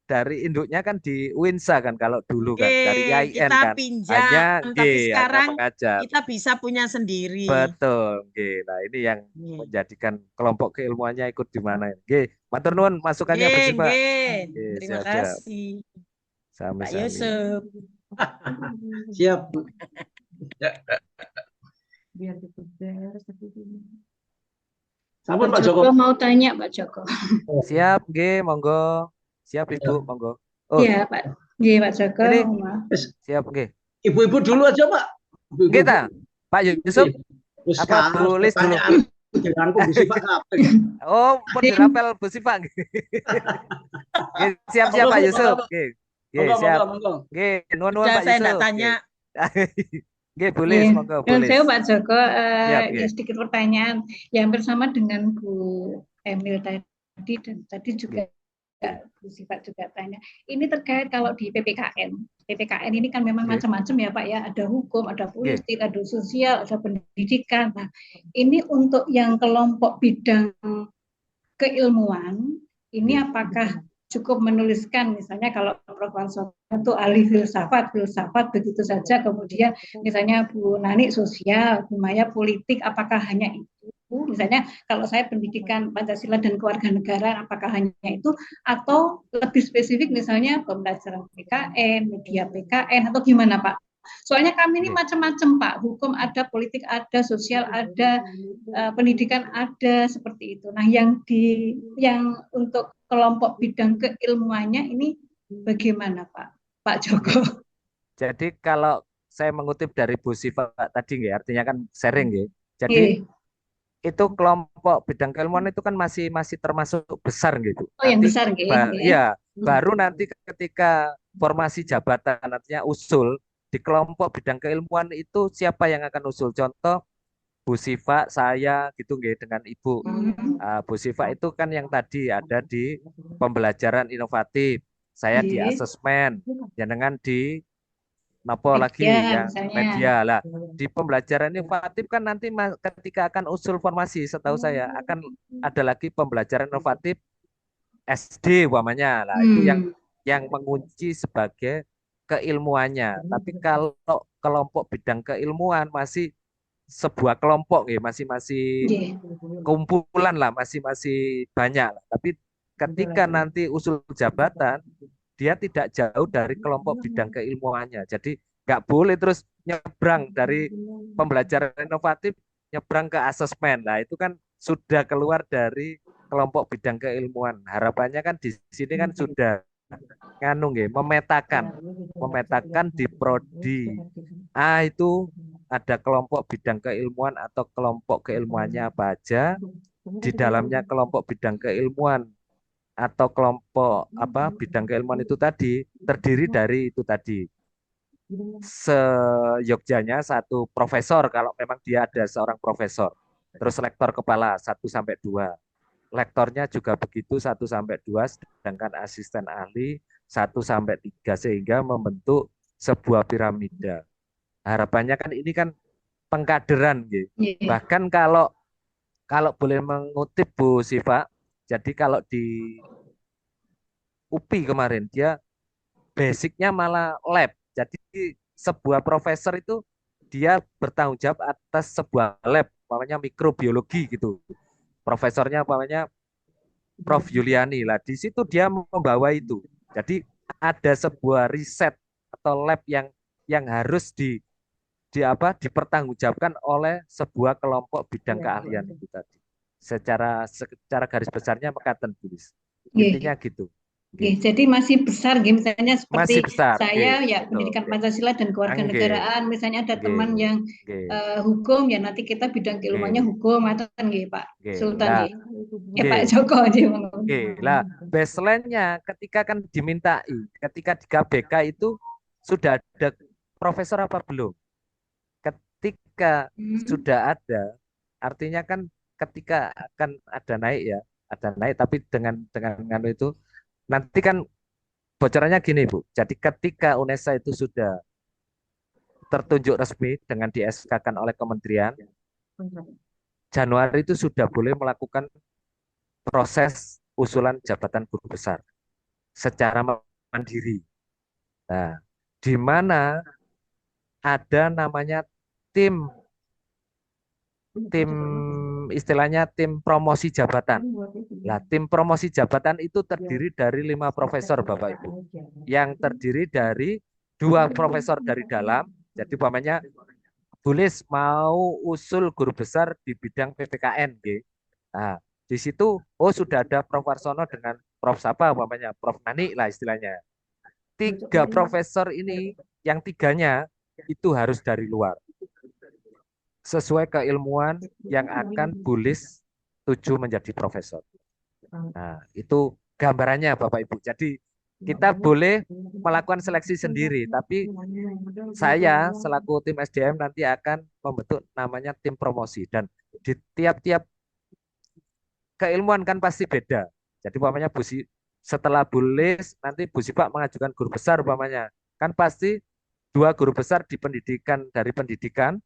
dari induknya kan di Winsa kan kalau dulu kan dari Oke, IAIN kita kan pinjam, tapi hanya sekarang mengajar. kita bisa punya sendiri. Betul, nggih. Nah, ini yang Nggih, menjadikan kelompok keilmuannya ikut di mana. Nggih, matur nuwun masukannya Bu nggih, Siva. nggih. Nggih, Terima siap-siap. kasih, Pak Sami-sami. Yusuf. Siap. Sampun Pak Pak Joko. Joko mau tanya, Pak Joko. Siap, nggih, monggo. Siap Ibu, Ya. monggo. Oh, Iya, Pak. Iya, Pak Joko. ini Maaf. Wis, siap, nggih. Ibu-ibu dulu aja Pak. Ibu-ibu. Nggih ta? Pak Yusuf, Wis apa Bu sekarang Lis dulu? pertanyaan dirangkum Bu Siva kabeh. Oh, pun dirapel Bu Siva. Nggih. Nggih, siap-siap Monggo, Pak Bu, Yusuf. monggo. Nggih. Nggih, Monggo, siap. monggo, monggo. Nggih, nuwun-nuwun Sudah Pak saya Yusuf. enggak tanya. Nggih, Bu Iya, Lis, monggo Bu Nuwun Lis. sewu Pak Joko, Siap, ya nggih. sedikit pertanyaan yang hampir sama dengan Bu Emil tadi dan tadi juga Bu Siva juga tanya. Ini terkait kalau di PPKN. PPKN ini kan memang Nggih. macam-macam ya Pak ya, ada hukum, ada Nggih. politik, ada sosial, ada pendidikan. Nah, ini untuk yang kelompok bidang keilmuan, ini Nggih. apakah cukup menuliskan misalnya kalau Prof. Warsono itu ahli filsafat begitu saja, kemudian misalnya Bu Nani sosial, Bu Maya politik, apakah hanya itu? Misalnya kalau saya pendidikan Pancasila dan kewarganegaraan, apakah hanya itu atau lebih spesifik misalnya pembelajaran PKN, media PKN atau gimana Pak? Soalnya kami ini Nggih. macam-macam Pak, hukum ada, politik ada, sosial ada, pendidikan ada seperti itu. Nah, yang untuk kelompok bidang keilmuannya ini bagaimana Pak Joko? Jadi kalau saya mengutip dari Bu Siva tadi nggih, artinya kan sharing nggih. Jadi Iya. itu kelompok bidang keilmuan itu kan masih termasuk besar gitu. Oh, yang Nanti besar nggih. ya baru nanti ketika formasi jabatan artinya usul di kelompok bidang keilmuan itu siapa yang akan usul. Contoh Bu Siva, saya gitu nggih dengan Ibu. Bu Siva itu kan yang tadi ada di pembelajaran inovatif, saya di Iya. asesmen, jenengan di Nopo lagi Media yang misalnya. media lah. Di pembelajaran inovatif kan nanti ketika akan usul formasi, setahu saya akan ada lagi pembelajaran inovatif SD umpamanya. Lah itu yang mengunci sebagai keilmuannya. Tapi kalau kelompok bidang keilmuan masih sebuah kelompok ya, masih Iya. kumpulan lah, masih banyak lah. Tapi ketika nanti usul jabatan dia tidak jauh dari kelompok bidang keilmuannya. Jadi nggak boleh terus nyebrang dari pembelajaran inovatif nyebrang ke asesmen. Nah, itu kan sudah keluar dari kelompok bidang keilmuan. Harapannya kan di sini kan sudah nganu nggih, memetakan di prodi A itu ada kelompok bidang keilmuan atau kelompok keilmuannya apa aja. Di dalamnya kelompok bidang keilmuan atau kelompok bidang keilmuan itu tadi terdiri dari itu tadi seyogyanya satu profesor kalau memang dia ada seorang profesor, terus lektor kepala 1 sampai 2, lektornya juga begitu 1 sampai 2, sedangkan asisten ahli 1 sampai 3 sehingga membentuk sebuah piramida. Harapannya kan ini kan pengkaderan gitu. Bahkan kalau boleh mengutip Bu Siva, jadi kalau di UPI kemarin dia basicnya malah lab. Jadi sebuah profesor itu dia bertanggung jawab atas sebuah lab, namanya mikrobiologi gitu. Profesornya namanya Prof. Yuliani lah. Di situ dia membawa itu. Jadi ada sebuah riset atau lab yang harus dipertanggungjawabkan oleh sebuah kelompok bidang keahlian itu tadi. Secara garis besarnya mekaten tulis. Intinya gitu. Jadi masih besar, misalnya seperti Masih besar. saya ya pendidikan Pancasila dan kewarganegaraan, misalnya ada teman yang hukum ya nanti kita bidang keilmuannya hukum atau kan Pak Sultan ya Pak Joko lah baseline-nya ketika kan dimintai, ketika di KBK itu sudah ada profesor apa belum? Ketika sudah ada, artinya kan ketika akan ada naik ya, ada naik tapi dengan itu nanti kan bocorannya gini Bu. Jadi ketika UNESA itu sudah tertunjuk resmi dengan di SK-kan oleh kementerian, Januari itu sudah boleh melakukan proses usulan jabatan guru besar. secara mandiri. Nah, di mana ada namanya tim tim istilahnya tim promosi jabatan. Nah, tim promosi jabatan itu terdiri dari 5 profesor, Bapak Ibu, yang terdiri dari 2 profesor dari dalam. Jadi umpamanya tulis mau usul guru besar di bidang PPKN, G. Nah, di situ sudah ada Prof Warsono dengan Prof siapa umpamanya, Prof Nani lah istilahnya. 3 profesor ini, yang 3-nya itu harus dari luar, sesuai keilmuan yang akan tulis tuju menjadi profesor. Nah, itu gambarannya Bapak Ibu. Jadi kita boleh melakukan seleksi sendiri, tapi saya selaku tim SDM nanti akan membentuk namanya tim promosi, dan di tiap-tiap keilmuan kan pasti beda. Jadi umpamanya setelah Bulis nanti Bu Sipak mengajukan guru besar umpamanya, kan pasti 2 guru besar di pendidikan, dari pendidikan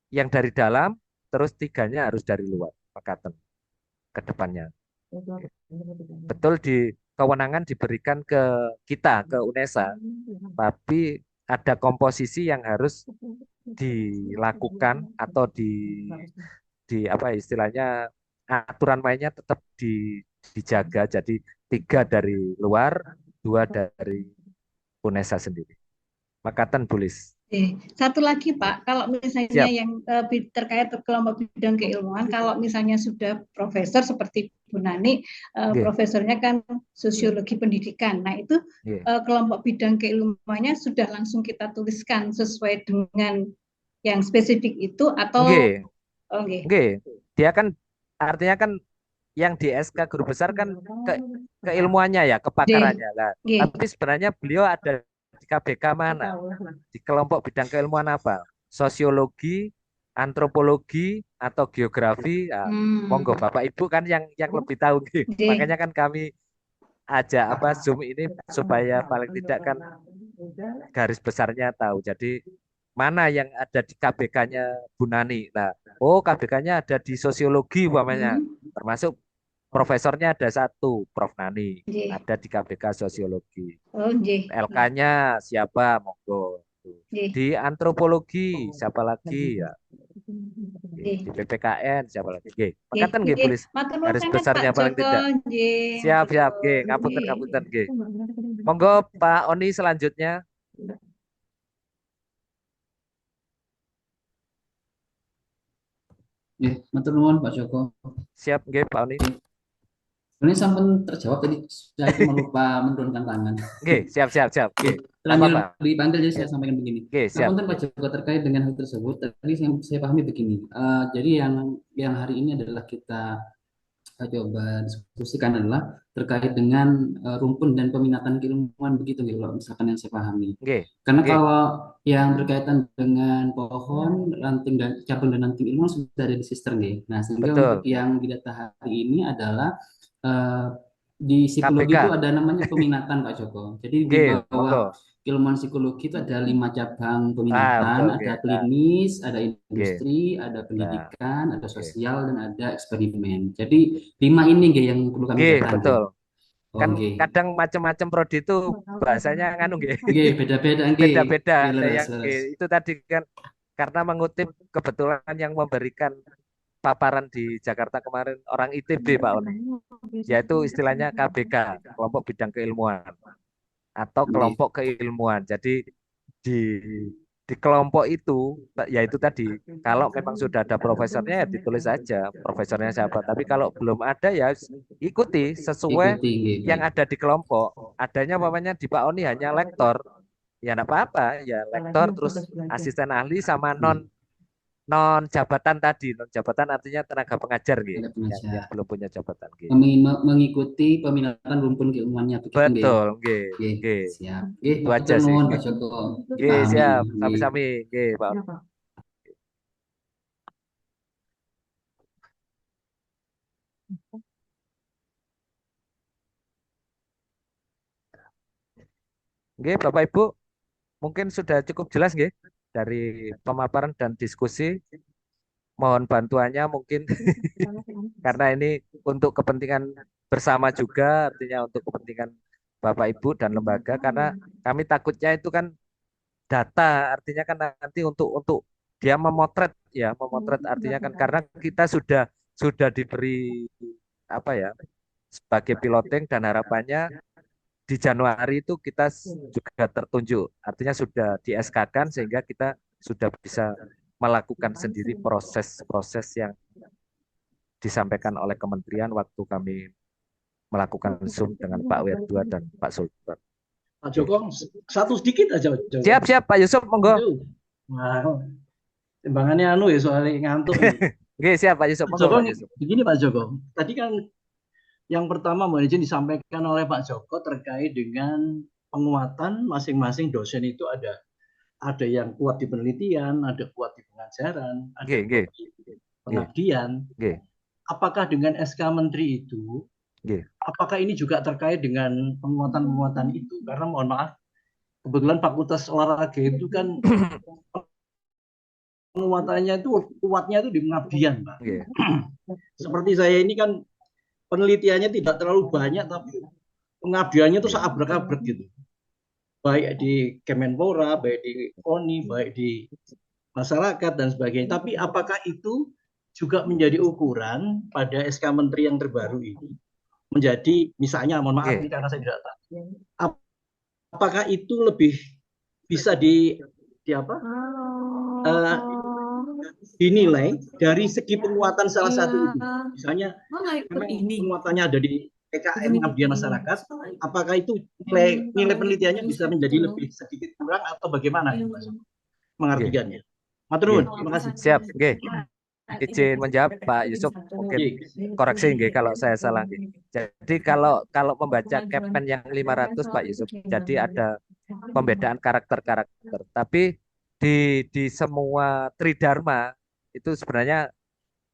yang dari dalam, terus 3-nya harus dari luar, Makaten ke depannya. Betul, di kewenangan diberikan ke kita, ke UNESA, tapi ada komposisi yang harus dilakukan atau di apa istilahnya, aturan mainnya tetap dijaga. Jadi 3 dari luar, 2 dari UNESA sendiri. Makaten Bulis. Satu lagi Pak, kalau misalnya Siap. yang terkait kelompok bidang keilmuan, kalau misalnya sudah profesor seperti Bu Nani, Nggih. profesornya kan sosiologi pendidikan. Nah itu Nggih. kelompok bidang keilmuannya sudah langsung kita tuliskan sesuai dengan yang spesifik itu atau Nggih. nggih. Nggih. Dia kan artinya kan yang di SK guru besar kan keilmuannya ya, kepakarannya lah. Nggih. Tapi sebenarnya beliau ada di KBK mana? Di kelompok bidang keilmuan apa? Sosiologi, antropologi, atau geografi? Nah, monggo Bapak Ibu kan yang lebih tahu. Makanya kan kami ajak Zoom ini supaya paling tidak kan garis besarnya tahu. Jadi mana yang ada di KBK-nya Bu Nani. Nah, KBK-nya ada di sosiologi umpamanya. Termasuk profesornya ada 1, Prof Nani. Ada di KBK sosiologi. LK-nya siapa? Monggo. Di antropologi siapa lagi ya? Di PPKN siapa lagi? Makaten nggih Bulis. Garis besarnya paling tidak. Siap, nggih. Ngapunten nggih. Monggo Pak Oni selanjutnya. Matur nuwun Pak Joko. Siap nggih Pak Oni. Ini sampun terjawab tadi, saya cuma lupa menurunkan tangan. Oke, siap. Oke, Terlanjur dipanggil, jadi saya sampaikan begini. Siap. Pak Joko terkait dengan hal tersebut, tadi saya pahami begini. Jadi yang hari ini adalah kita coba diskusikan adalah terkait dengan rumpun dan peminatan keilmuan begitu ya, kalau misalkan yang saya pahami. Karena kalau yang berkaitan dengan pohon, ranting dan cabang dan ranting ilmuwan sudah ada di sister nih. Nah, sehingga untuk yang didata hari ini adalah di psikologi itu ada namanya peminatan Pak Joko. Jadi di bawah ilmuwan psikologi itu ada 5 cabang peminatan, ada klinis, ada industri, ada pendidikan, ada sosial, dan ada eksperimen. Jadi 5 ini yang perlu kami catat. Betul. Kan kadang macam-macam prodi itu bahasanya beda-beda. Beda-beda. Itu tadi kan karena mengutip kebetulan yang memberikan paparan di Jakarta kemarin orang ITB Pak Oni, yaitu istilahnya KBK, kelompok bidang keilmuan atau kelompok keilmuan. Jadi di kelompok itu, yaitu tadi, kalau memang sudah ada profesornya ya ditulis saja profesornya siapa. Tapi kalau belum ada ya ikuti sesuai yang ada di kelompok. Adanya umpamanya di Pak Oni hanya lektor, ya enggak apa-apa, ya lektor terus asisten ahli sama non jabatan tadi. Non jabatan artinya tenaga pengajar gitu, yang belum punya jabatan gitu. Mengikuti peminatan rumpun keilmuannya. Betul, nggih. Siap. Itu aja sih. Pak Joko. Siap, sami-sami nggih, Pak. Nggih, Bapak Ibu, mungkin sudah cukup jelas nggih dari pemaparan dan diskusi. Mohon bantuannya mungkin karena ini untuk kepentingan bersama juga, artinya untuk kepentingan Bapak Ibu dan lembaga, karena kami takutnya itu kan data, artinya kan nanti untuk dia memotret, ya memotret artinya kan karena kita sudah diberi apa ya, sebagai piloting, dan harapannya di Januari itu kita juga tertunjuk, artinya sudah di SK-kan sehingga kita sudah bisa melakukan sendiri proses-proses yang disampaikan oleh kementerian waktu kami melakukan Zoom dengan Pak Werdua dan Pak Sultan. Pak Joko, satu sedikit aja, Pak Joko. Siap Pak Yusuf, monggo. Wow. Timbangannya ya soalnya ngantuk. Oke, siap Pak Yusuf, Pak monggo Joko, Pak Yusuf. begini Pak Joko. Tadi kan yang pertama mohon izin disampaikan oleh Pak Joko terkait dengan penguatan masing-masing dosen itu ada yang kuat di penelitian, ada kuat di pengajaran, ada kuat di pengabdian. Apakah dengan SK Menteri itu, apakah ini juga terkait dengan penguatan-penguatan itu? Karena mohon maaf, kebetulan Fakultas Olahraga itu kan penguatannya itu kuatnya itu di pengabdian, Pak. Seperti saya ini kan penelitiannya tidak terlalu banyak, tapi pengabdiannya itu seabrek-abrek gitu. Baik di Kemenpora, baik di KONI, baik di masyarakat dan sebagainya. Tapi apakah itu juga menjadi ukuran pada SK Menteri yang terbaru ini? Menjadi misalnya, mohon maaf ini karena saya tidak tahu. Apakah itu lebih bisa dinilai dari segi penguatan salah satu itu? Misalnya penguatannya ada di PKM pengabdian masyarakat, apakah itu nilai penelitiannya bisa menjadi lebih sedikit kurang atau bagaimana mengartikannya? Matur nuwun, terima kasih. Siap, izin menjawab Pak Yusuf, mungkin koreksi kalau saya salah. Jadi kalau membaca Kepen yang 500 Pak Yusuf, jadi ada pembedaan karakter-karakter, tapi di semua Tridharma itu sebenarnya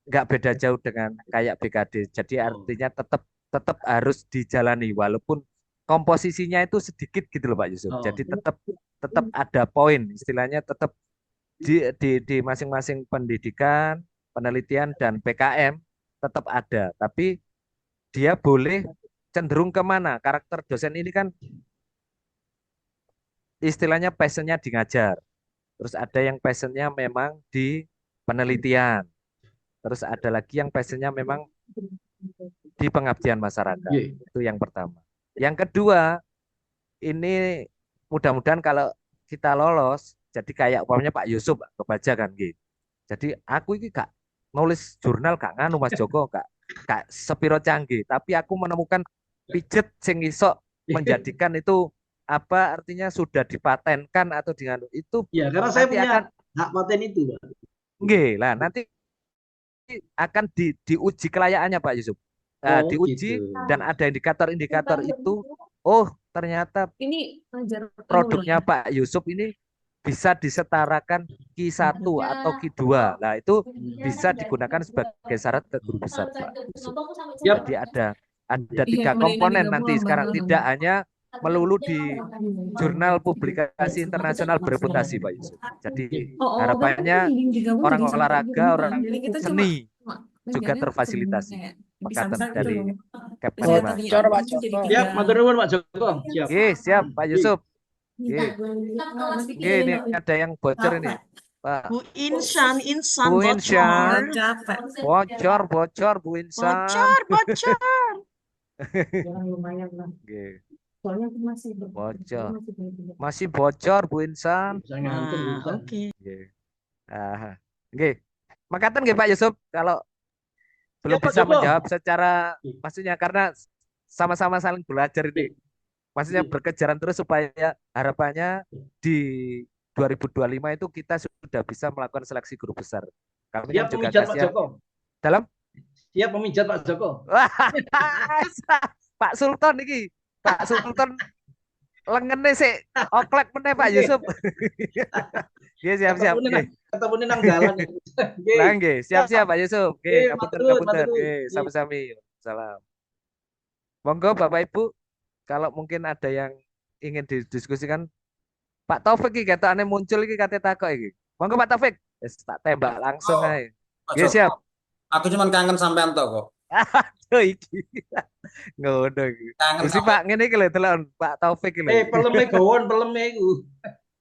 nggak beda jauh dengan kayak BKD. Jadi artinya tetap harus dijalani walaupun komposisinya itu sedikit gitu loh Pak Yusuf. Jadi tetap ada poin, istilahnya tetap di masing-masing pendidikan, penelitian dan PKM tetap ada, tapi dia boleh cenderung kemana. Karakter dosen ini kan istilahnya passionnya di ngajar, terus ada yang passionnya memang di penelitian, terus ada lagi yang passionnya memang di pengabdian masyarakat. Itu yang pertama. Yang kedua, ini mudah-mudahan kalau kita lolos, jadi kayak umpamanya Pak Yusuf kebaca kan gitu. Jadi aku ini gak nulis jurnal gak nganu Mas Joko, gak sepiro canggih, tapi aku menemukan pijet sing iso menjadikan itu apa artinya sudah dipatenkan atau dengan itu. Ya, karena saya punya hak paten itu, Pak. Nggih, lah nanti akan diuji kelayakannya Pak Yusuf. Nah, diuji gitu. Dan ada indikator-indikator itu, oh ternyata ini produknya Pak Yusuf ini bisa disetarakan Q1 atau Q2. Nah, itu bisa digunakan sebagai syarat ke guru besar Pak Yusuf. Jadi ada 3 komponen nanti sekarang, tidak hanya melulu di jurnal publikasi internasional bereputasi Pak Yusuf. Jadi harapannya orang olahraga, orang seni juga terfasilitasi. Pekatan dari Kepen. Siap, matur nuwun Pak Joko. Siap. Siap Pak Yusuf. Ini ada yang bocor ini. Pak. Bu Insan Bu Insan. Bocor Bu Insan. Bocor. Bocor. Masih bocor Bu Insan. Oke. Makatan nggih Pak Yusuf kalau belum bisa menjawab secara maksudnya karena sama-sama saling belajar ini. Maksudnya berkejaran terus supaya harapannya di 2025 itu kita sudah bisa melakukan seleksi guru besar. Kami siap juga memijat Pak Joko. Dalam? Siap memijat Pak Joko. Pak Sultan iki. Pak Sultan lengene sik oklek meneh Pak Yusuf. Nggih siap-siap. Ketemu nang dalan. Lah nggih, siap-siap Pak Yusuf. Nggih, ngapunten. Nggih, sami-sami. Salam. Monggo Bapak Ibu, kalau mungkin ada yang ingin didiskusikan, Pak Taufik iki ketokane muncul iki kate takok iki. Monggo Pak Taufik, wis tak tembak langsung ae. Nggih siap. Aku cuma kangen sampean to kok. iso iki. Ngono iki. Kangen Gusti sampai Pak, ngene iki lho delok Pak Taufik iki lho. Peleme gawon, peleme iku.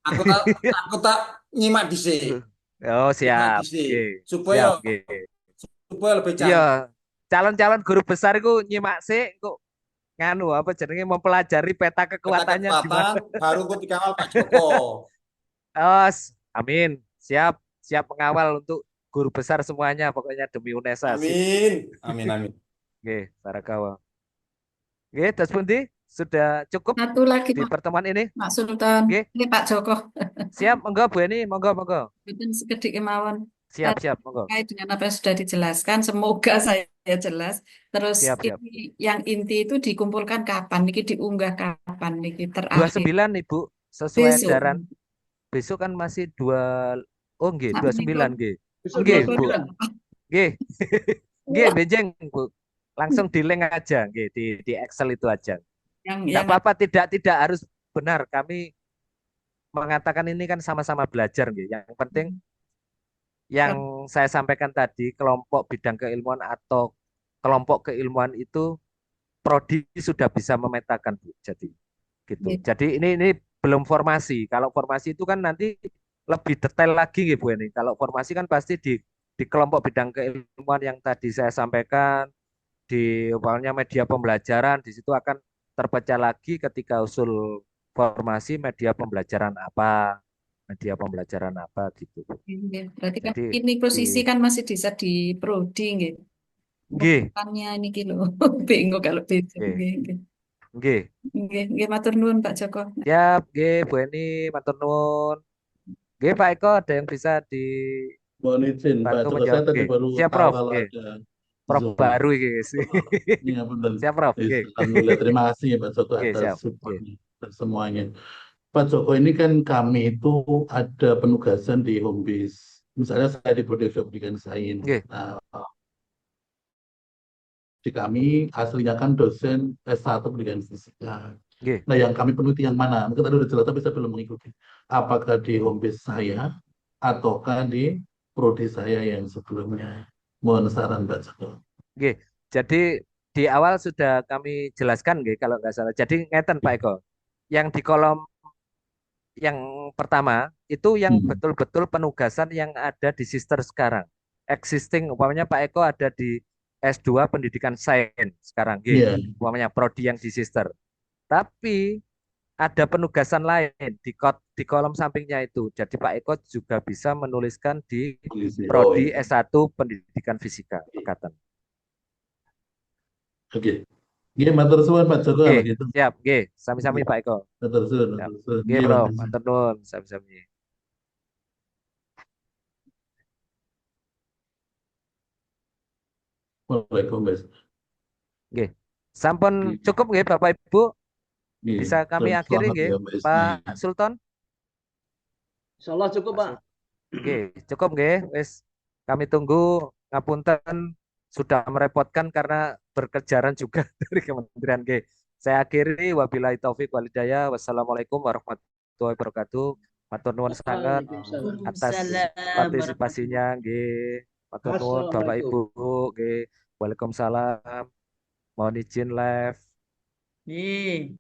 aku tak nyimak dhisik. Oh, Nyimak siap. dhisik Nggih. supaya Siap, nggih. lebih Iya, canggih. calon-calon guru besar iku nyimak sik kok nganu apa jenenge mempelajari peta Peta kekuatannya kekuatan gimana. baru kok dikawal Pak Joko. Oh, amin. Siap, siap mengawal untuk guru besar semuanya pokoknya demi UNESA. Sip. Amin. Amin amin. Nggih, barakawa. Nggih, terus pundi? Sudah cukup Satu lagi di Pak pertemuan ini? Sultan. Nggih. Ini Pak Joko. Siap, monggo Bu Eni, monggo. Mungkin sekedip kemauan. Siap, monggo. Terkait dengan apa yang sudah dijelaskan, semoga saya jelas. Terus Siap. ini yang inti itu dikumpulkan kapan? Niki diunggah kapan? Niki terakhir 29 Ibu, sesuai besok. edaran. Besok kan masih 2, oh nggih, Sak 29 menika. nggih. Besok Nggih, Bu. 29. Nggih. Nggih, benjeng, Bu. Langsung di link aja, nggih, di Excel itu aja. Tidak Yang apa-apa, tidak harus benar. Kami mengatakan ini kan sama-sama belajar, nggih. Yang penting yang saya sampaikan tadi, kelompok bidang keilmuan atau kelompok keilmuan itu prodi sudah bisa memetakan, Bu. Jadi gitu. Jadi ini belum formasi. Kalau formasi itu kan nanti lebih detail lagi, nggih, Bu ini. Kalau formasi kan pasti di kelompok bidang keilmuan yang tadi saya sampaikan, di awalnya media pembelajaran, di situ akan terpecah lagi ketika usul formasi media pembelajaran apa gitu. berarti kan Jadi ini posisi kan masih bisa di prodi nggih. nggih, Bukannya ini kilo bingung kalau beda. nggih. Nggih, matur nuwun Pak Joko. Siap, nggih, Bu Eni, matur nuwun. Nggih, Pak Eko, ada yang bisa Mohon izin Pak dibantu Joko, menjawab? saya tadi Nggih. baru Siap, tahu Prof. kalau Nggih. ada Prof Zoom. baru iki, guys. Iya benar. Siap, Prof. Nggih. Alhamdulillah, terima kasih Pak Joko Nggih, atas siap. Nggih. supportnya dan semuanya. Pak Joko, ini kan kami itu ada penugasan di home base. Misalnya saya di Prodi Pendidikan Sains. Nggih. Nah, di kami aslinya kan dosen S1 Pendidikan Fisika. Nggih. Nah, yang kami peneliti yang mana? Mungkin tadi udah jelas, tapi saya belum mengikuti. Apakah di home base saya ataukah di prodi saya yang sebelumnya? Mohon saran Pak Joko. Nggih. Jadi di awal sudah kami jelaskan, nggih, kalau nggak salah. Jadi ngeten Pak Eko. Yang di kolom yang pertama itu yang betul-betul penugasan yang ada di sister sekarang. Existing, umpamanya Pak Eko ada di S2 Pendidikan Sains sekarang, nggih. Iya. Umpamanya prodi yang di sister. Tapi ada penugasan lain di kolom sampingnya itu. Jadi Pak Eko juga bisa menuliskan di prodi iya. S1 Pendidikan Fisika Pekatan. Oke. Nggih, matur suwun Pak Joko Nggih, gitu. siap, nggih. Sami-sami Pak Eko. Matur suwun, Siap. matur suwun. Nggih, Nggih, Bro. makasih. Matur nuwun, sami-sami. Waalaikumsalam. Nggih. Sampun cukup nggih Bapak Ibu? Nggih. Bisa kami akhiri Selamat nggih, ya Mbak Esti. Pak Sultan? Insyaallah cukup, Pak. Nggih, cukup nggih. Wis kami tunggu, ngapunten sudah merepotkan karena berkejaran juga dari kementerian. Nggih. Saya akhiri, wabillahi taufik walhidayah. Wassalamualaikum warahmatullahi wabarakatuh. Matur nuwun sangat atas partisipasinya, nggih. Matur nuwun Bapak Ibu, nggih. Waalaikumsalam. Mohon izin live. Nggih.